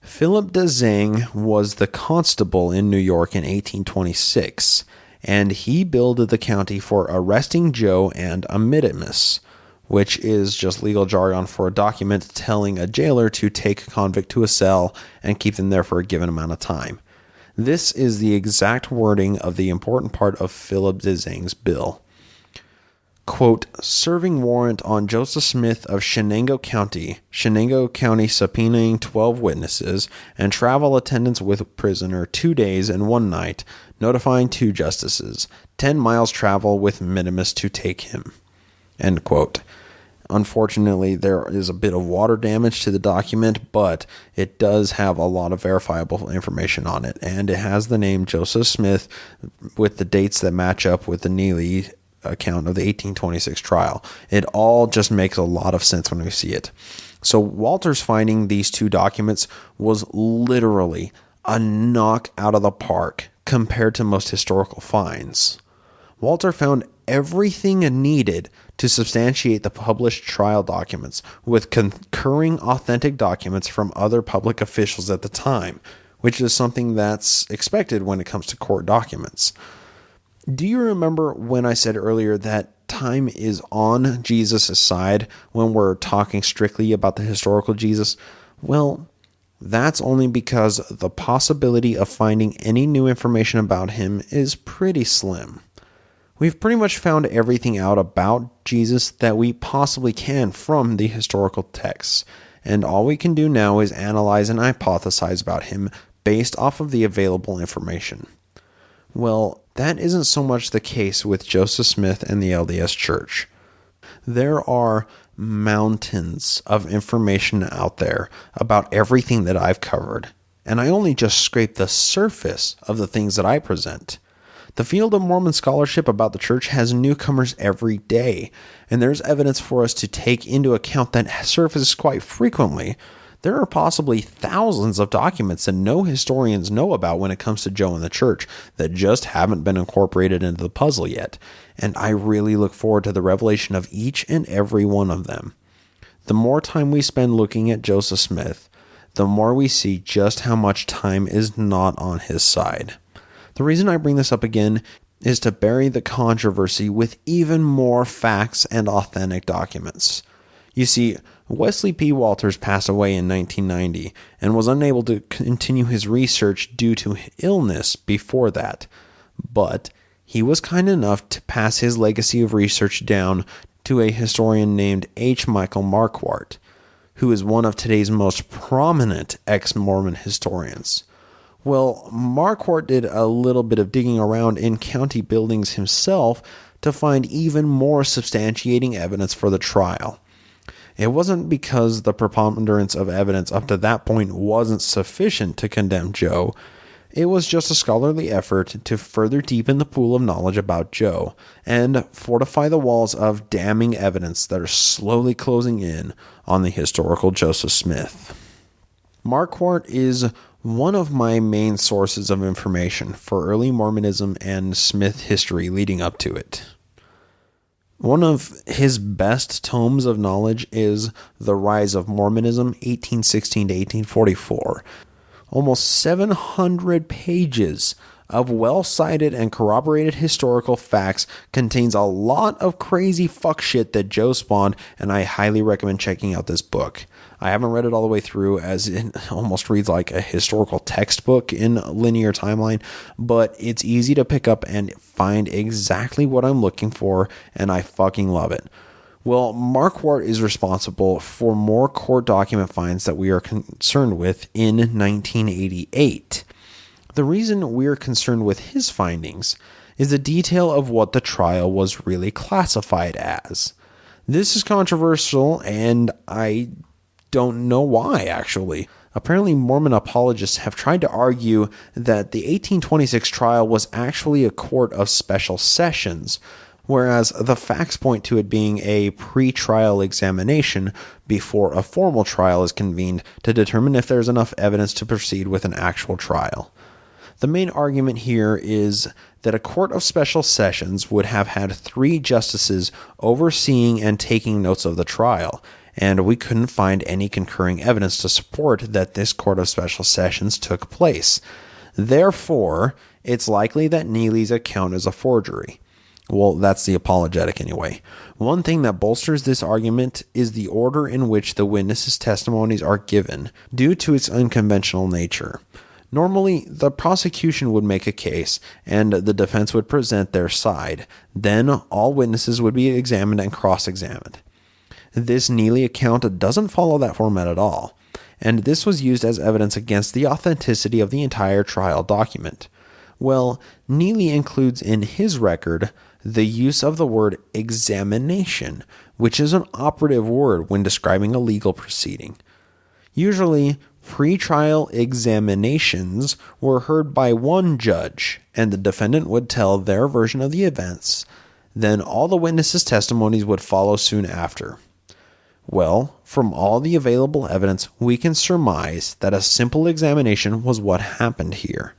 Philip DeZang was the constable in New York in 1826, and he billed the county for arresting Joe and a mitimus, which is just legal jargon for a document telling a jailer to take a convict to a cell and keep them there for a given amount of time. This is the exact wording of the important part of Philip DeZang's bill. Quote, serving warrant on Joseph Smith of Shenango County subpoenaing 12 witnesses, and travel attendance with prisoner 2 days and 1 night, notifying 2 justices, 10 miles travel with minimus to take him. End quote. Unfortunately, there is a bit of water damage to the document, but it does have a lot of verifiable information on it, and it has the name Joseph Smith with the dates that match up with the Neely account of the 1826 trial. It all just makes a lot of sense when we see it. So Walter's finding these 2 documents was literally a knock out of the park compared to most historical finds. Walter found everything needed to substantiate the published trial documents, with concurring authentic documents from other public officials at the time, which is something that's expected when it comes to court documents. Do you remember when I said earlier that time is on Jesus' side when we're talking strictly about the historical Jesus? Well, that's only because the possibility of finding any new information about him is pretty slim. We've pretty much found everything out about Jesus that we possibly can from the historical texts, and all we can do now is analyze and hypothesize about him based off of the available information. Well, that isn't so much the case with Joseph Smith and the LDS Church. There are mountains of information out there about everything that I've covered, and I only just scrape the surface of the things that I present. The field of Mormon scholarship about the church has newcomers every day, and there's evidence for us to take into account that surfaces quite frequently. There are possibly thousands of documents that no historians know about when it comes to Joe and the church that just haven't been incorporated into the puzzle yet, and I really look forward to the revelation of each and every one of them. The more time we spend looking at Joseph Smith, the more we see just how much time is not on his side. The reason I bring this up again is to bury the controversy with even more facts and authentic documents. You see, Wesley P. Walters passed away in 1990 and was unable to continue his research due to illness before that, but he was kind enough to pass his legacy of research down to a historian named H. Michael Marquardt, who is one of today's most prominent ex-Mormon historians. Well, Marquardt did a little bit of digging around in county buildings himself to find even more substantiating evidence for the trial. It wasn't because the preponderance of evidence up to that point wasn't sufficient to condemn Joe. It was just a scholarly effort to further deepen the pool of knowledge about Joe and fortify the walls of damning evidence that are slowly closing in on the historical Joseph Smith. Marquardt is one of my main sources of information for early Mormonism and Smith history leading up to it. One of his best tomes of knowledge is The Rise of Mormonism, 1816 to 1844. Almost 700 pages of well-cited and corroborated historical facts, contains a lot of crazy fuck shit that Joe spawned, and I highly recommend checking out this book. I haven't read it all the way through, as it almost reads like a historical textbook in linear timeline, but it's easy to pick up and find exactly what I'm looking for, and I fucking love it. Well, Marquardt is responsible for more court document finds that we are concerned with in 1988. The reason we're concerned with his findings is the detail of what the trial was really classified as. This is controversial, and I don't know why, actually. Apparently, Mormon apologists have tried to argue that the 1826 trial was actually a court of special sessions, whereas the facts point to it being a pre-trial examination before a formal trial is convened to determine if there's enough evidence to proceed with an actual trial. The main argument here is that a court of special sessions would have had 3 justices overseeing and taking notes of the trial, and we couldn't find any concurring evidence to support that this court of special sessions took place. Therefore, it's likely that Neely's account is a forgery. Well, that's the apologetic anyway. One thing that bolsters this argument is the order in which the witnesses' testimonies are given, due to its unconventional nature. Normally, the prosecution would make a case, and the defense would present their side. Then, all witnesses would be examined and cross-examined. This Neely account doesn't follow that format at all, and this was used as evidence against the authenticity of the entire trial document. Well, Neely includes in his record the use of the word examination, which is an operative word when describing a legal proceeding. Usually, pre-trial examinations were heard by one judge, and the defendant would tell their version of the events. Then all the witnesses' testimonies would follow soon after. Well, from all the available evidence, we can surmise that a simple examination was what happened here.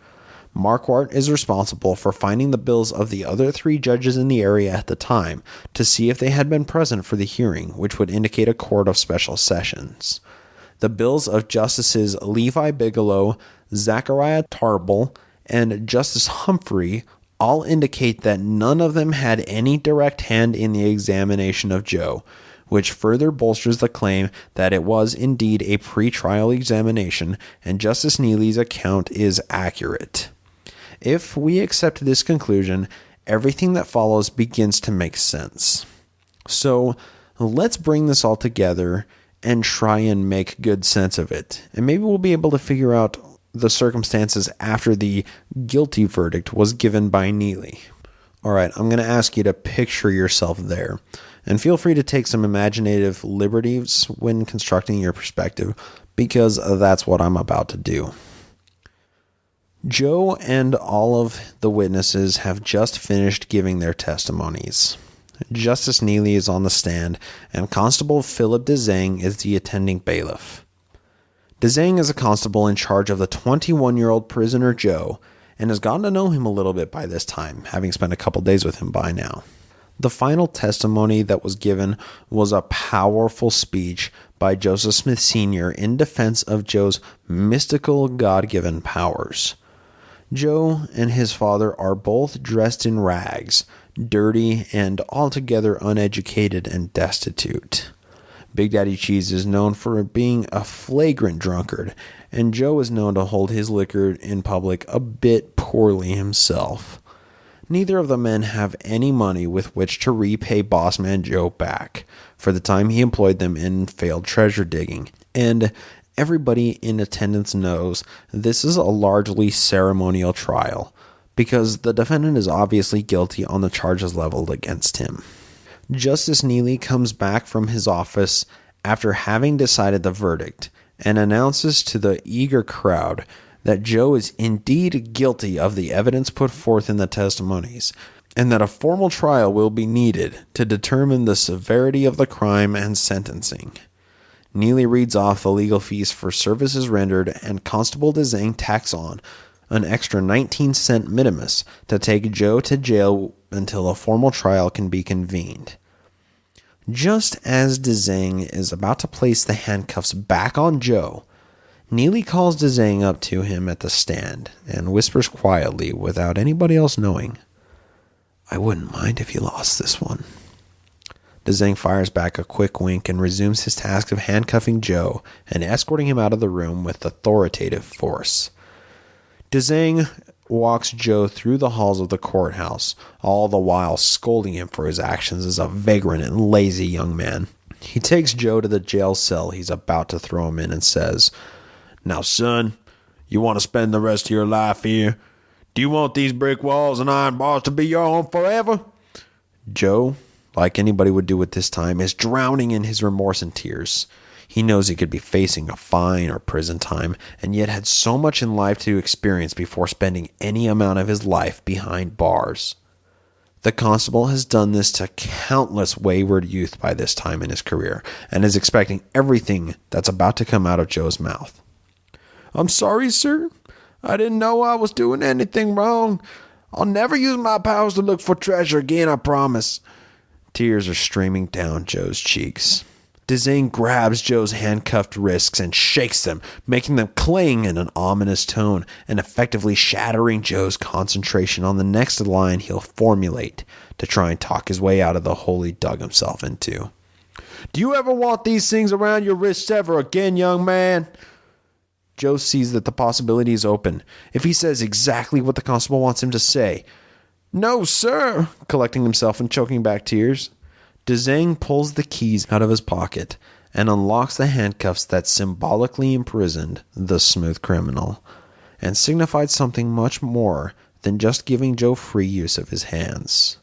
Marquardt is responsible for finding the bills of the other 3 judges in the area at the time to see if they had been present for the hearing, which would indicate a court of special sessions. The bills of Justices Levi Bigelow, Zachariah Tarbell, and Justice Humphrey all indicate that none of them had any direct hand in the examination of Joe, which further bolsters the claim that it was indeed a pre-trial examination and Justice Neely's account is accurate. If we accept this conclusion, everything that follows begins to make sense. So let's bring this all together and try and make good sense of it. And maybe we'll be able to figure out the circumstances after the guilty verdict was given by Neely. All right, I'm going to ask you to picture yourself there. And feel free to take some imaginative liberties when constructing your perspective, because that's what I'm about to do. Joe and all of the witnesses have just finished giving their testimonies. Justice Neely is on the stand, and Constable Philip DeZang is the attending bailiff. DeZang is a constable in charge of the 21-year-old prisoner Joe, and has gotten to know him a little bit by this time, having spent a couple days with him by now. The final testimony that was given was a powerful speech by Joseph Smith Sr. in defense of Joe's mystical God-given powers. Joe and his father are both dressed in rags, dirty, and altogether uneducated and destitute. Big Daddy Cheese is known for being a flagrant drunkard, and Joe is known to hold his liquor in public a bit poorly himself. Neither of the men have any money with which to repay Bossman Joe back for the time he employed them in failed treasure digging, and everybody in attendance knows this is a largely ceremonial trial, because the defendant is obviously guilty on the charges leveled against him. Justice Neely comes back from his office after having decided the verdict and announces to the eager crowd, that Joe is indeed guilty of the evidence put forth in the testimonies, and that a formal trial will be needed to determine the severity of the crime and sentencing. Neely reads off the legal fees for services rendered, and Constable DeZang tacks on an extra 19-cent minimus to take Joe to jail until a formal trial can be convened. Just as DeZang is about to place the handcuffs back on Joe, Neely calls DeZang up to him at the stand and whispers quietly without anybody else knowing, "I wouldn't mind if you lost this one." DeZang fires back a quick wink and resumes his task of handcuffing Joe and escorting him out of the room with authoritative force. DeZang walks Joe through the halls of the courthouse, all the while scolding him for his actions as a vagrant and lazy young man. He takes Joe to the jail cell he's about to throw him in and says, "Now, son, you want to spend the rest of your life here? Do you want these brick walls and iron bars to be your home forever?" Joe, like anybody would do at this time, is drowning in his remorse and tears. He knows he could be facing a fine or prison time, and yet had so much in life to experience before spending any amount of his life behind bars. The constable has done this to countless wayward youth by this time in his career, and is expecting everything that's about to come out of Joe's mouth. "I'm sorry, sir. I didn't know I was doing anything wrong. I'll never use my powers to look for treasure again, I promise." Tears are streaming down Joe's cheeks. DeZang grabs Joe's handcuffed wrists and shakes them, making them cling in an ominous tone and effectively shattering Joe's concentration on the next line he'll formulate to try and talk his way out of the hole he dug himself into. "Do you ever want these things around your wrists ever again, young man?" Joe sees that the possibility is open if he says exactly what the constable wants him to say. "No, sir," collecting himself and choking back tears. DeZang pulls the keys out of his pocket and unlocks the handcuffs that symbolically imprisoned the smooth criminal, and signified something much more than just giving Joe free use of his hands.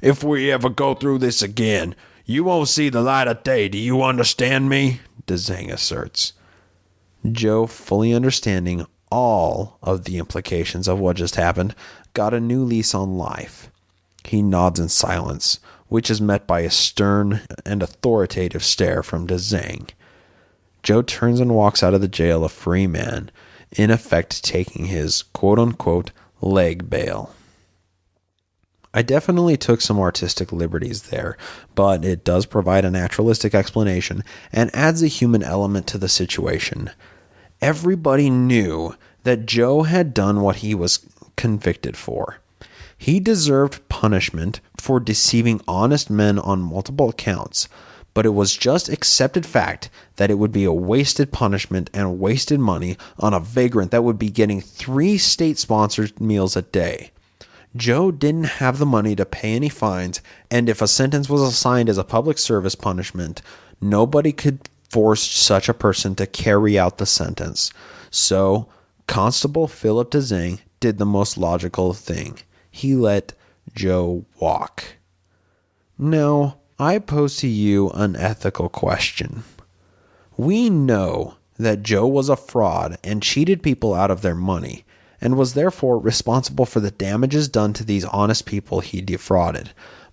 "If we ever go through this again, you won't see the light of day, do you understand me?" DeZang asserts. Joe, fully understanding all of the implications of what just happened, got a new lease on life. He nods in silence, which is met by a stern and authoritative stare from DeZang. Joe turns and walks out of the jail a free man, in effect taking his quote-unquote leg bail. I definitely took some artistic liberties there, but it does provide a naturalistic explanation and adds a human element to the situation. Everybody knew that Joe had done what he was convicted for. He deserved punishment for deceiving honest men on multiple accounts, but it was just accepted fact that it would be a wasted punishment and wasted money on a vagrant that would be getting 3 state-sponsored meals a day. Joe didn't have the money to pay any fines, and if a sentence was assigned as a public service punishment, nobody could force such a person to carry out the sentence. So, Constable Philip DeZang did the most logical thing. He let Joe walk. Now, I pose to you an ethical question. We know that Joe was a fraud and cheated people out of their money, and was therefore responsible for the damages done to these honest people he defrauded.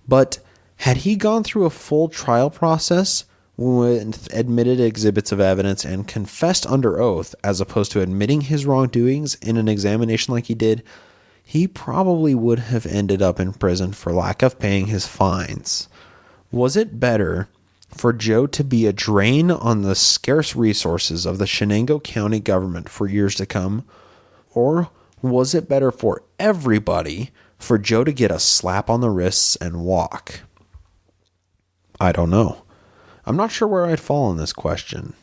But had he gone through a full trial process with admitted exhibits of evidence and confessed under oath, as opposed to admitting his wrongdoings in an examination like he did, he probably would have ended up in prison for lack of paying his fines. Was it better for Joe to be a drain on the scarce resources of the Shenango County government for years to come? Or was it better for everybody for Joe to get a slap on the wrists and walk? I don't know. I'm not sure where I'd fall on this question.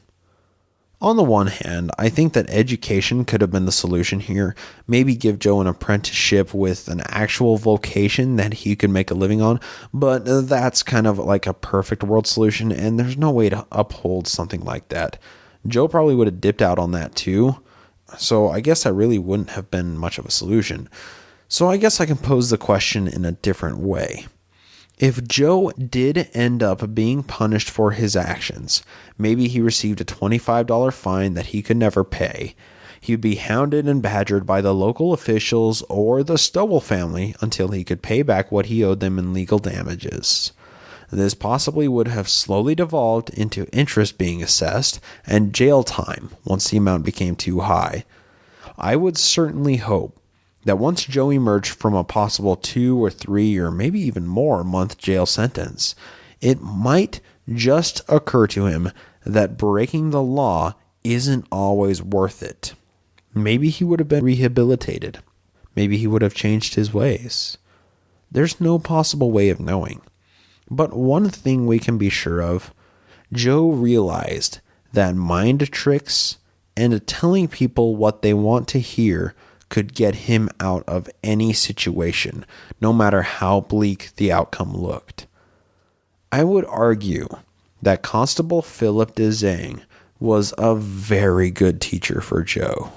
On the one hand, I think that education could have been the solution here. Maybe give Joe an apprenticeship with an actual vocation that he could make a living on, but that's kind of like a perfect world solution, and there's no way to uphold something like that. Joe probably would have dipped out on that too, so I guess that really wouldn't have been much of a solution. So I guess I can pose the question in a different way. If Joe did end up being punished for his actions, maybe he received a $25 fine that he could never pay. He would be hounded and badgered by the local officials or the Stowell family until he could pay back what he owed them in legal damages. This possibly would have slowly devolved into interest being assessed and jail time once the amount became too high. I would certainly hope that once Joe emerged from a possible 2 or 3 or maybe even more month jail sentence, it might just occur to him that breaking the law isn't always worth it. Maybe he would have been rehabilitated. Maybe he would have changed his ways. There's no possible way of knowing. But one thing we can be sure of, Joe realized that mind tricks and telling people what they want to hear could get him out of any situation, no matter how bleak the outcome looked. I would argue that Constable Philip DeZang was a very good teacher for Joe.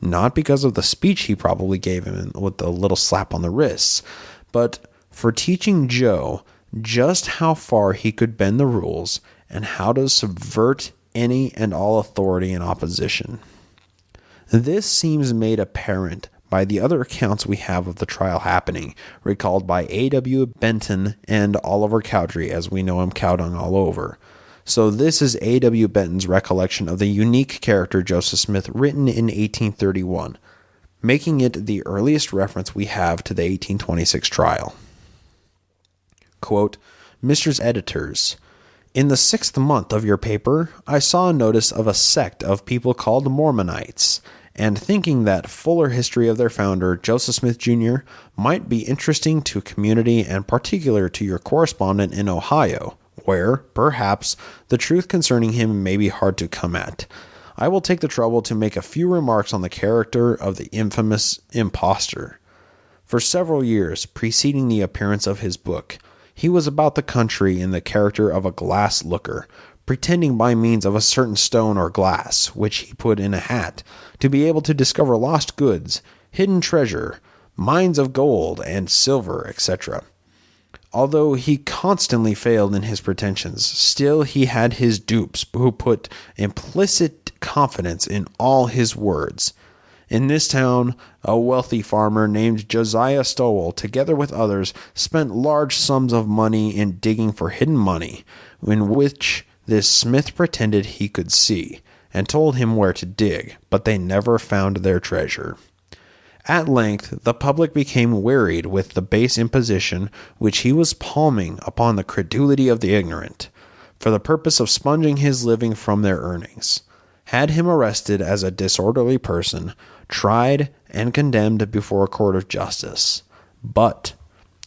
Not because of the speech he probably gave him with the little slap on the wrists, but for teaching Joe just how far he could bend the rules and how to subvert any and all authority and opposition. This seems made apparent by the other accounts we have of the trial happening, recalled by A.W. Benton and Oliver Cowdery, as we know him Cowdung all over. So this is A.W. Benton's recollection of the unique character Joseph Smith, written in 1831, making it the earliest reference we have to the 1826 trial. Quote, "Mr. Editors, in the 6th month of your paper, I saw a notice of a sect of people called Mormonites, and thinking that fuller history of their founder, Joseph Smith Jr., might be interesting to community and particular to your correspondent in Ohio, where, perhaps, the truth concerning him may be hard to come at, I will take the trouble to make a few remarks on the character of the infamous impostor. For several years preceding the appearance of his book, he was about the country in the character of a glass looker, pretending by means of a certain stone or glass, which he put in a hat, to be able to discover lost goods, hidden treasure, mines of gold and silver, etc. Although he constantly failed in his pretensions, still he had his dupes who put implicit confidence in all his words. In this town, a wealthy farmer named Josiah Stowell, together with others, spent large sums of money in digging for hidden money, in which this Smith pretended he could see, and told him where to dig, but they never found their treasure. At length, the public became wearied with the base imposition which he was palming upon the credulity of the ignorant, for the purpose of sponging his living from their earnings, had him arrested as a disorderly person, tried and condemned before a court of justice. But,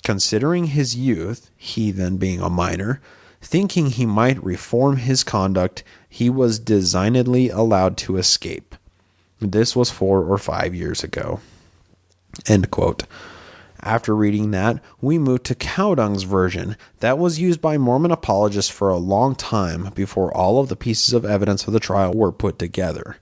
considering his youth, he then being a minor, thinking he might reform his conduct, he was designedly allowed to escape. This was 4 or 5 years ago." End quote. After reading that, we move to Cowdung's version that was used by Mormon apologists for a long time before all of the pieces of evidence for the trial were put together.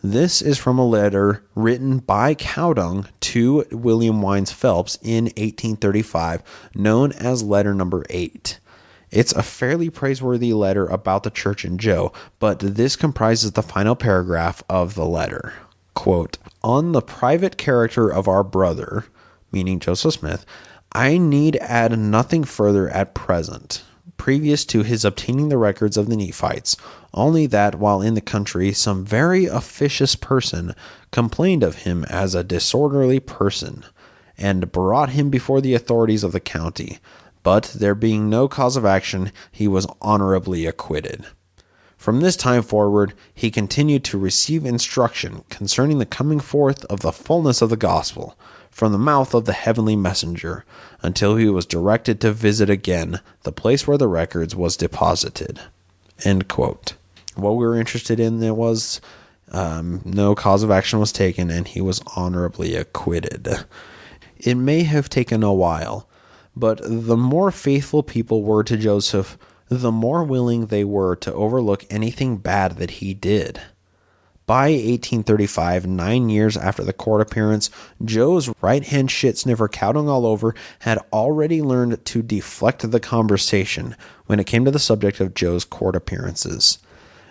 This is from a letter written by Cowdung to William Wines Phelps in 1835, known as letter number 8. It's a fairly praiseworthy letter about the church and Joe, but this comprises the final paragraph of the letter. Quote, "On the private character of our brother," meaning Joseph Smith, "I need add nothing further at present, previous to his obtaining the records of the Nephites, only that while in the country some very officious person complained of him as a disorderly person, and brought him before the authorities of the county, but there being no cause of action, he was honorably acquitted. From this time forward, he continued to receive instruction concerning the coming forth of the fullness of the gospel from the mouth of the heavenly messenger, until he was directed to visit again the place where the records was deposited." End quote. What we were interested in there was no cause of action was taken, and he was honorably acquitted. It may have taken a while, but the more faithful people were to Joseph, the more willing they were to overlook anything bad that he did. By 1835, 9 years after the court appearance, Joe's right-hand shit sniffer Cowdung all over had already learned to deflect the conversation when it came to the subject of Joe's court appearances.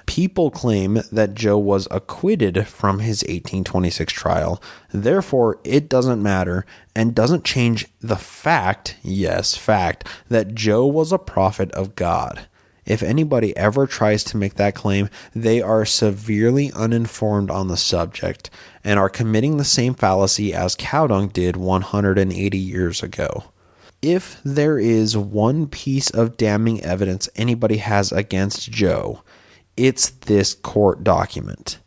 People claim that Joe was acquitted from his 1826 trial. Therefore, it doesn't matter and doesn't change the fact, yes, fact, that Joe was a prophet of God. If anybody ever tries to make that claim, they are severely uninformed on the subject and are committing the same fallacy as Cowdung did 180 years ago. If there is one piece of damning evidence anybody has against Joe, it's this court document.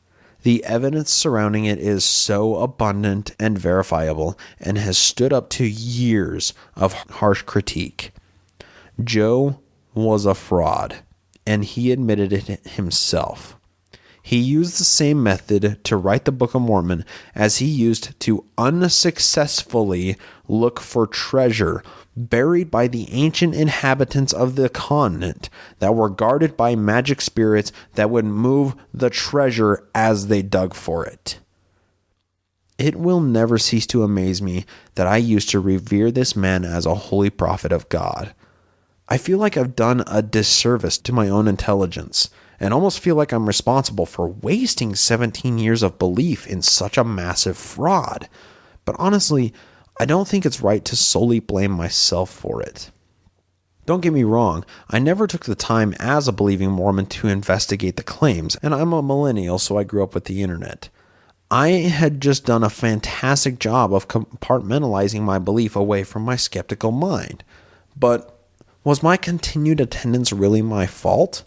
The evidence surrounding it is so abundant and verifiable and has stood up to years of harsh critique. Joe was a fraud, and he admitted it himself. He used the same method to write the Book of Mormon as he used to unsuccessfully look for treasure buried by the ancient inhabitants of the continent that were guarded by magic spirits that would move the treasure as they dug for it. It will never cease to amaze me that I used to revere this man as a holy prophet of God. I feel like I've done a disservice to my own intelligence and almost feel like I'm responsible for wasting 17 years of belief in such a massive fraud. But honestly, I don't think it's right to solely blame myself for it. Don't get me wrong, I never took the time as a believing Mormon to investigate the claims, and I'm a millennial, so I grew up with the internet. I had just done a fantastic job of compartmentalizing my belief away from my skeptical mind. But was my continued attendance really my fault?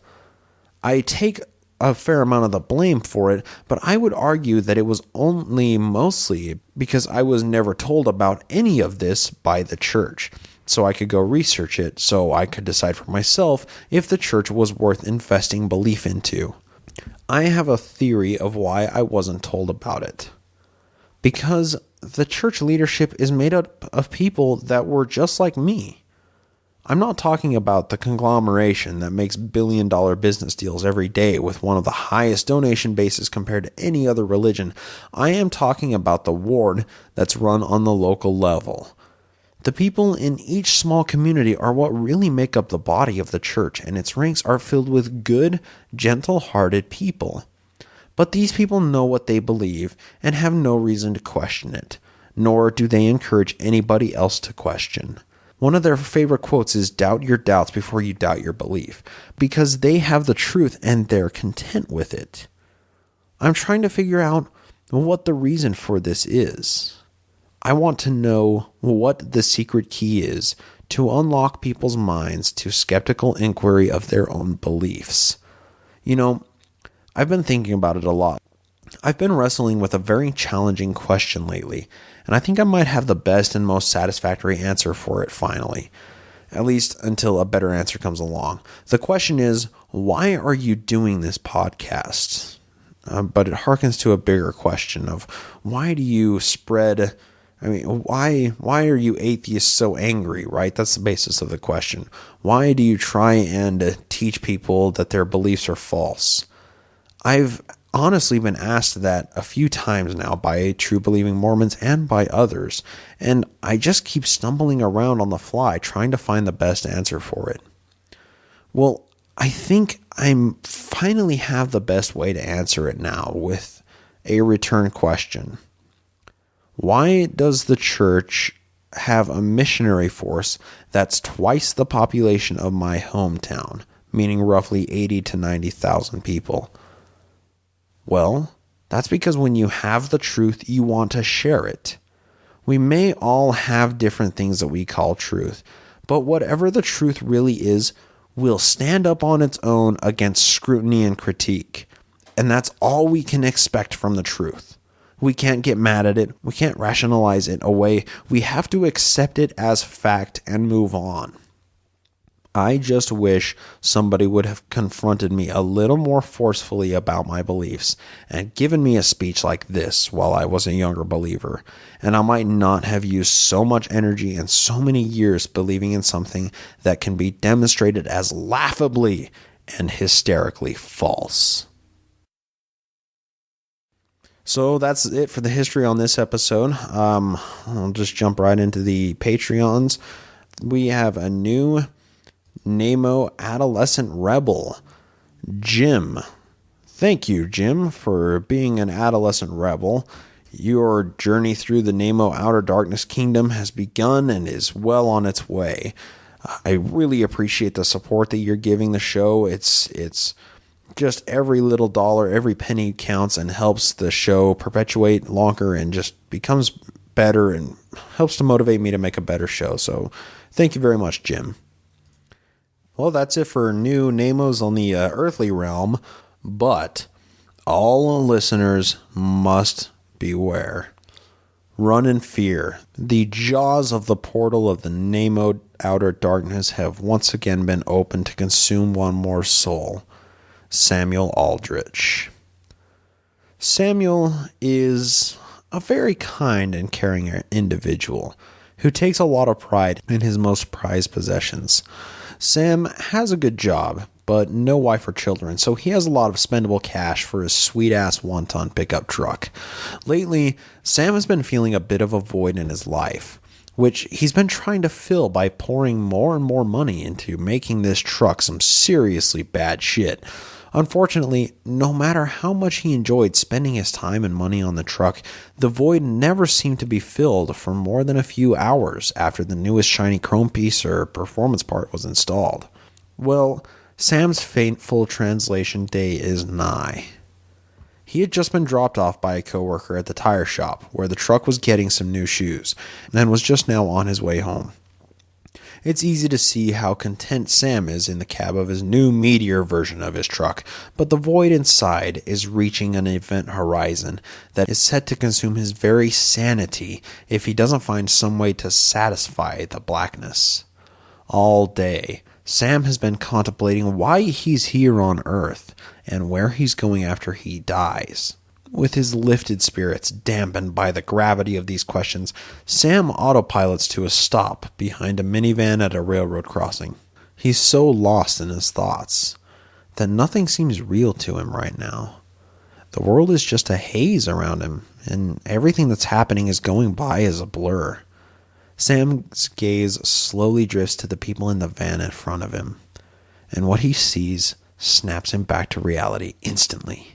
I take a fair amount of the blame for it, but I would argue that it was only mostly because I was never told about any of this by the church, so I could go research it so I could decide for myself if the church was worth investing belief into. I have a theory of why I wasn't told about it. Because the church leadership is made up of people that were just like me. I'm not talking about the conglomeration that makes billion-dollar business deals every day with one of the highest donation bases compared to any other religion. I am talking about the ward that's run on the local level. The people in each small community are what really make up the body of the church, and its ranks are filled with good, gentle-hearted people. But these people know what they believe and have no reason to question it, nor do they encourage anybody else to question. One of their favorite quotes is, "Doubt your doubts before you doubt your belief," because they have the truth and they're content with it. I'm trying to figure out what the reason for this is. I want to know what the secret key is to unlock people's minds to skeptical inquiry of their own beliefs. You know, I've been thinking about it a lot. I've been wrestling with a very challenging question lately, and I think I might have the best and most satisfactory answer for it finally, at least until a better answer comes along. The question is, why are you doing this podcast? But it harkens to a bigger question of why do you spread... why are you atheists so angry, right? That's the basis of the question. Why do you try and teach people that their beliefs are false? I've honestly been asked that a few times now by true believing Mormons and by others, and I just keep stumbling around on the fly trying to find the best answer for it. Well, I think I finally have the best way to answer it now with a return question. Why does the church have a missionary force that's twice the population of my hometown, meaning roughly 80 to 90,000 people? Well, that's because when you have the truth, you want to share it. We may all have different things that we call truth, but whatever the truth really is, will stand up on its own against scrutiny and critique. And that's all we can expect from the truth. We can't get mad at it. We can't rationalize it away. We have to accept it as fact and move on. I just wish somebody would have confronted me a little more forcefully about my beliefs and given me a speech like this while I was a younger believer, and I might not have used so much energy and so many years believing in something that can be demonstrated as laughably and hysterically false. So that's it for the history on this episode. I'll just jump right into the Patreons. We have a new Nemo adolescent rebel, Jim. Thank you, Jim, for being an adolescent rebel. Your journey through the Nemo Outer Darkness Kingdom has begun and is well on its way. I really appreciate the support that you're giving the show. It's just every little dollar, every penny counts and helps the show perpetuate longer and just becomes better and helps to motivate me to make a better show. So thank you very much, Jim. Well, that's it for new Nemos on the earthly realm, but all listeners must beware. Run in fear. The jaws of the portal of the Nemo Outer Darkness have once again been opened to consume one more soul. Samuel Aldridge. Samuel is a very kind and caring individual who takes a lot of pride in his most prized possessions. Sam has a good job, but no wife or children, so he has a lot of spendable cash for his sweet-ass 1-ton pickup truck. Lately, Sam has been feeling a bit of a void in his life, which he's been trying to fill by pouring more and more money into making this truck some seriously bad shit. Unfortunately, no matter how much he enjoyed spending his time and money on the truck, the void never seemed to be filled for more than a few hours after the newest shiny chrome piece or performance part was installed. Well, Sam's fateful translation day is nigh. He had just been dropped off by a coworker at the tire shop where the truck was getting some new shoes and was just now on his way home. It's easy to see how content Sam is in the cab of his new Meteor version of his truck, but the void inside is reaching an event horizon that is set to consume his very sanity if he doesn't find some way to satisfy the blackness. All day, Sam has been contemplating why he's here on Earth and where he's going after he dies. With his lifted spirits dampened by the gravity of these questions, Sam autopilots to a stop behind a minivan at a railroad crossing. He's so lost in his thoughts that nothing seems real to him right now. The world is just a haze around him, and everything that's happening is going by as a blur. Sam's gaze slowly drifts to the people in the van in front of him, and what he sees snaps him back to reality instantly.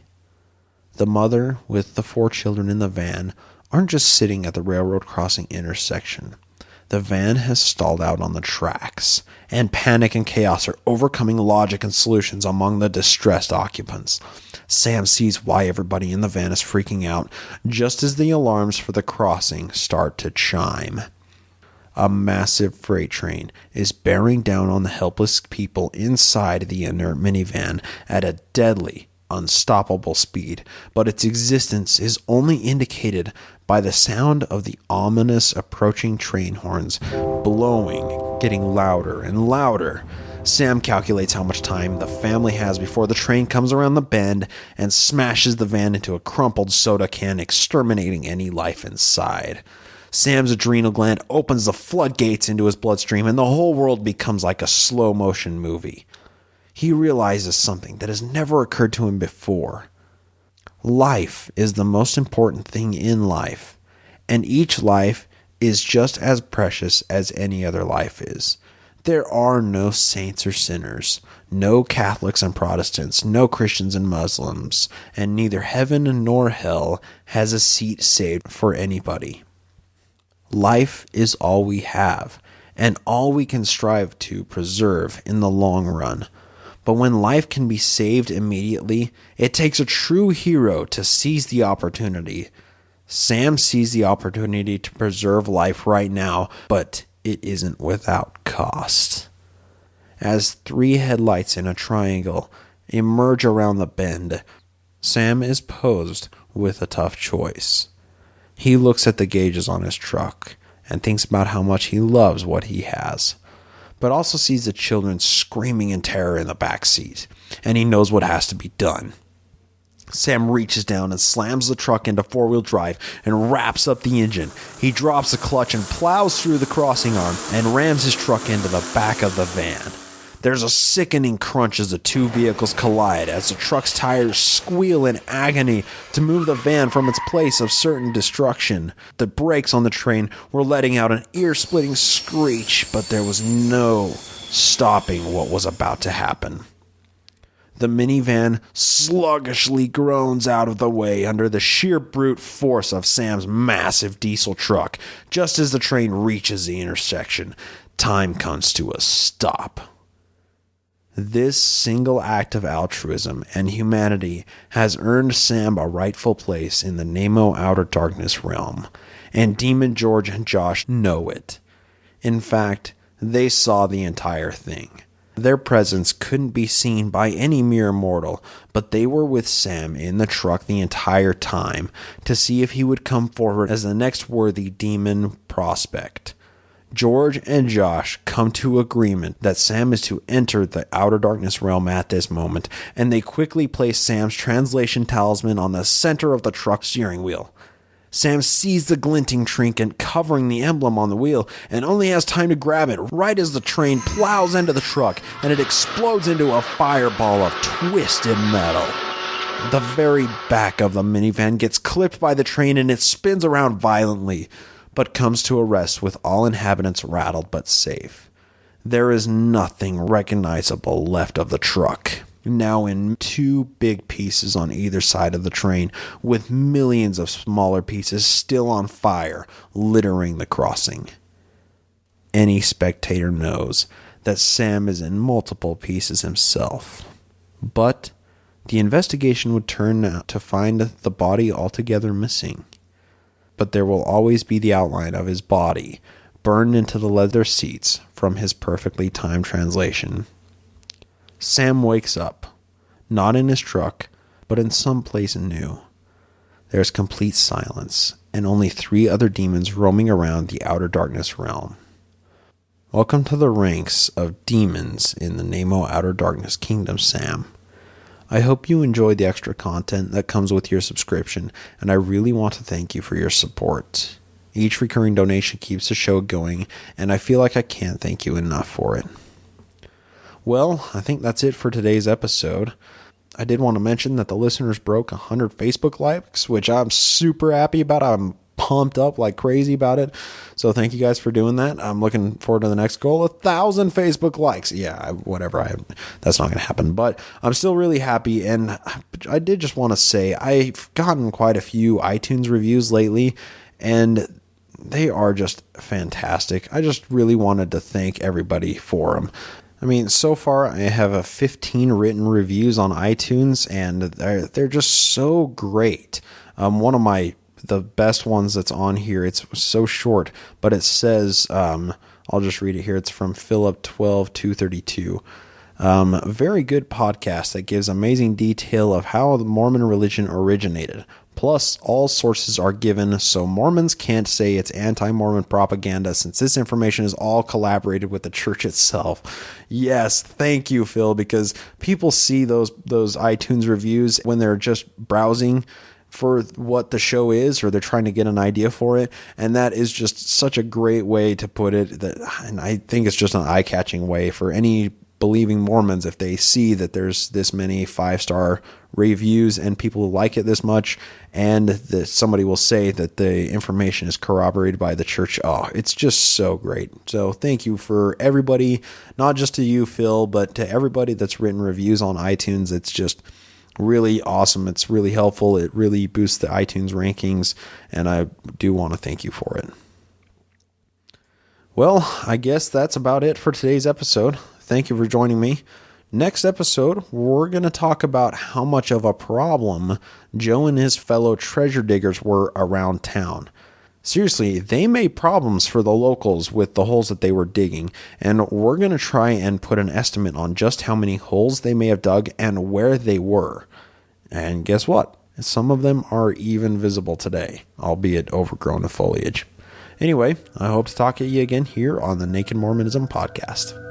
The mother with the 4 children in the van aren't just sitting at the railroad crossing intersection. The van has stalled out on the tracks, and panic and chaos are overcoming logic and solutions among the distressed occupants. Sam sees why everybody in the van is freaking out just as the alarms for the crossing start to chime. A massive freight train is bearing down on the helpless people inside the inert minivan at a deadly, unstoppable speed, but its existence is only indicated by the sound of the ominous approaching train horns blowing, getting louder and louder. Sam calculates how much time the family has before the train comes around the bend and smashes the van into a crumpled soda can, exterminating any life inside. Sam's adrenal gland opens the floodgates into his bloodstream, and the whole world becomes like a slow-motion movie. He realizes something that has never occurred to him before. Life is the most important thing in life, and each life is just as precious as any other life is. There are no saints or sinners, no Catholics and Protestants, no Christians and Muslims, and neither heaven nor hell has a seat saved for anybody. Life is all we have, and all we can strive to preserve in the long run. But when life can be saved immediately, it takes a true hero to seize the opportunity. Sam sees the opportunity to preserve life right now, but it isn't without cost. As 3 headlights in a triangle emerge around the bend, Sam is posed with a tough choice. He looks at the gauges on his truck and thinks about how much he loves what he has, but also sees the children screaming in terror in the back seat, and he knows what has to be done. Sam reaches down and slams the truck into 4-wheel drive and wraps up the engine. He drops the clutch and plows through the crossing arm and rams his truck into the back of the van. There's a sickening crunch as the 2 vehicles collide, as the truck's tires squeal in agony to move the van from its place of certain destruction. The brakes on the train were letting out an ear-splitting screech, but there was no stopping what was about to happen. The minivan sluggishly groans out of the way under the sheer brute force of Sam's massive diesel truck. Just as the train reaches the intersection, time comes to a stop. This single act of altruism and humanity has earned Sam a rightful place in the Nemo Outer Darkness realm, and Demon George and Josh know it. In fact, they saw the entire thing. Their presence couldn't be seen by any mere mortal, but they were with Sam in the truck the entire time to see if he would come forward as the next worthy demon prospect. George and Josh come to agreement that Sam is to enter the Outer Darkness realm at this moment, and they quickly place Sam's translation talisman on the center of the truck's steering wheel. Sam sees the glinting trinket covering the emblem on the wheel and only has time to grab it right as the train plows into the truck and it explodes into a fireball of twisted metal. The very back of the minivan gets clipped by the train and it spins around violently, but comes to a rest with all inhabitants rattled but safe. There is nothing recognizable left of the truck, now in two big pieces on either side of the train, with millions of smaller pieces still on fire, littering the crossing. Any spectator knows that Sam is in multiple pieces himself. But the investigation would turn out to find the body altogether missing. But there will always be the outline of his body, burned into the leather seats from his perfectly timed translation. Sam wakes up, not in his truck, but in some place new. There's complete silence, and only 3 other demons roaming around the Outer Darkness realm. Welcome to the ranks of demons in the Nemo Outer Darkness Kingdom, Sam. I hope you enjoyed the extra content that comes with your subscription, and I really want to thank you for your support. Each recurring donation keeps the show going, and I feel like I can't thank you enough for it. Well, I think that's it for today's episode. I did want to mention that the listeners broke 100 Facebook likes, which I'm super happy about. I'm pumped up like crazy about it. So thank you guys for doing that. I'm looking forward to the next goal, 1,000 Facebook likes. Yeah, that's not going to happen, but I'm still really happy. And I did just want to say I've gotten quite a few iTunes reviews lately, and they are just fantastic. I just really wanted to thank everybody for them. I mean, so far I have 15 written reviews on iTunes, and they're just so great. One of the best ones that's on here, it's so short, but it says, I'll just read it here. It's from Philip 12-232. Very good podcast that gives amazing detail of how the Mormon religion originated. Plus, all sources are given, so Mormons can't say it's anti-Mormon propaganda since this information is all collaborated with the church itself. Yes, thank you, Phil, because people see those iTunes reviews when they're just browsing for what the show is, or they're trying to get an idea for it, and that is just such a great way to put it, and I think it's just an eye-catching way for any believing Mormons if they see that there's this many 5-star reviews and people like it this much, and that somebody will say that the information is corroborated by the church. Oh, it's just so great. So thank you for everybody, not just to you, Phil, but to everybody that's written reviews on iTunes. It's just really awesome. It's really helpful. It really boosts the iTunes rankings, and I do want to thank you for it. Well, I guess that's about it for today's episode. Thank you for joining me. Next episode, we're going to talk about how much of a problem Joe and his fellow treasure diggers were around town. Seriously, they made problems for the locals with the holes that they were digging, and we're going to try and put an estimate on just how many holes they may have dug and where they were. And guess what? Some of them are even visible today, albeit overgrown with foliage. Anyway, I hope to talk to you again here on the Naked Mormonism podcast.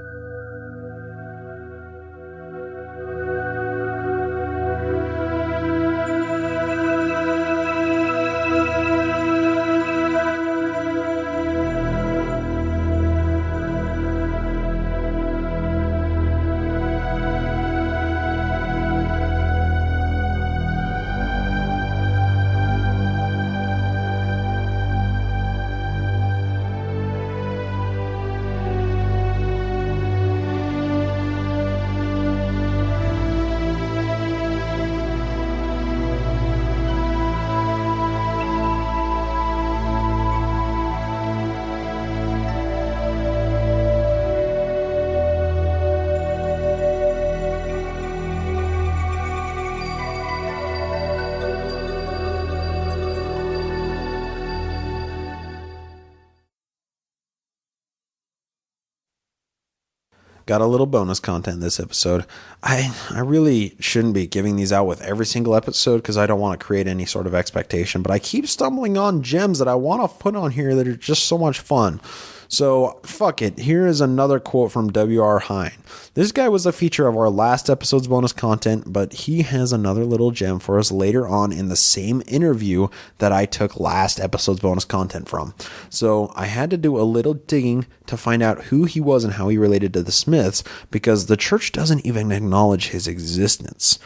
got a little bonus content this episode. I really shouldn't be giving these out with every single episode because I don't want to create any sort of expectation, but I keep stumbling on gems that I want to put on here that are just so much fun. So, fuck it. Here is another quote from W.R. Hine. This guy was a feature of our last episode's bonus content, but he has another little gem for us later on in the same interview that I took last episode's bonus content from. So, I had to do a little digging to find out who he was and how he related to the Smiths, because the church doesn't even acknowledge his existence.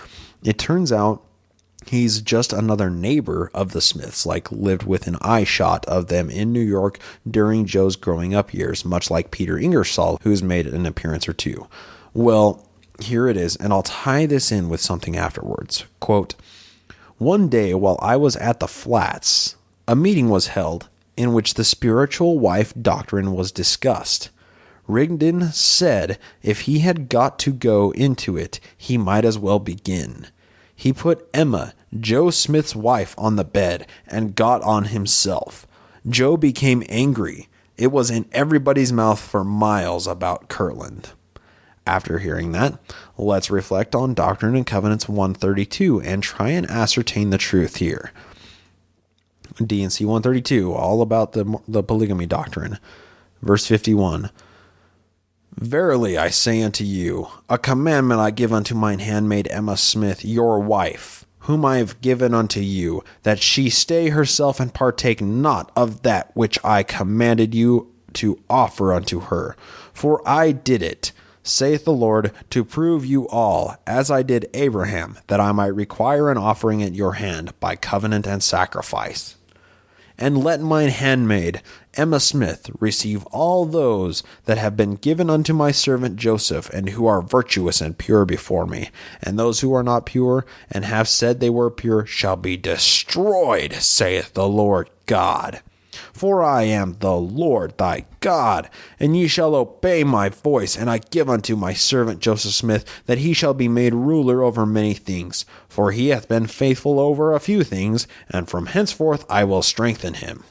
It turns out he's just another neighbor of the Smiths, like lived within eye shot of them in New York during Joe's growing up years, much like Peter Ingersoll, who's made an appearance or two. Well, here it is, and I'll tie this in with something afterwards. Quote, "One day while I was at the Flats, a meeting was held in which the spiritual wife doctrine was discussed. Rigdon said if he had got to go into it, he might as well begin. He put Emma, Joe Smith's wife, on the bed and got on himself. Joe became angry. It was in everybody's mouth for miles about Kirtland." After hearing that, let's reflect on Doctrine and Covenants 132 and try and ascertain the truth here. D&C 132, all about the polygamy doctrine. Verse 51. "Verily I say unto you, a commandment I give unto mine handmaid Emma Smith, your wife, whom I have given unto you, that she stay herself and partake not of that which I commanded you to offer unto her. For I did it, saith the Lord, to prove you all, as I did Abraham, that I might require an offering at your hand by covenant and sacrifice. And let mine handmaid Emma Smith receive all those that have been given unto my servant Joseph, and who are virtuous and pure before me. And those who are not pure, and have said they were pure, shall be destroyed, saith the Lord God. For I am the Lord thy God, and ye shall obey my voice, and I give unto my servant Joseph Smith, that he shall be made ruler over many things. For he hath been faithful over a few things, and from henceforth I will strengthen him.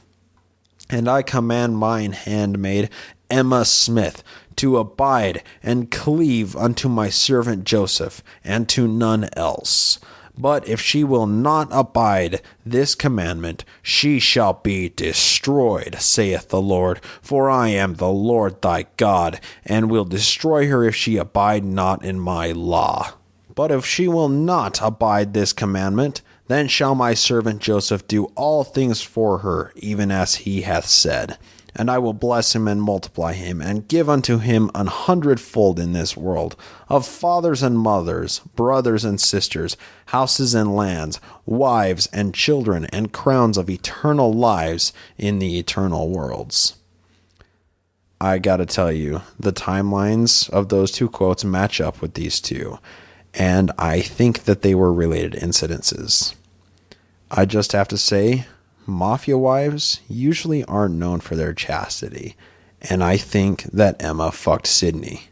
And I command mine handmaid Emma Smith to abide and cleave unto my servant Joseph, and to none else. But if she will not abide this commandment, she shall be destroyed, saith the Lord. For I am the Lord thy God, and will destroy her if she abide not in my law. But if she will not abide this commandment, then shall my servant Joseph do all things for her, even as he hath said. And I will bless him and multiply him, and give unto him 100-fold in this world, of fathers and mothers, brothers and sisters, houses and lands, wives and children, and crowns of eternal lives in the eternal worlds." I gotta tell you, the timelines of those two quotes match up with these two, and I think that they were related incidences. I just have to say, mafia wives usually aren't known for their chastity, and I think that Emma fucked Sydney.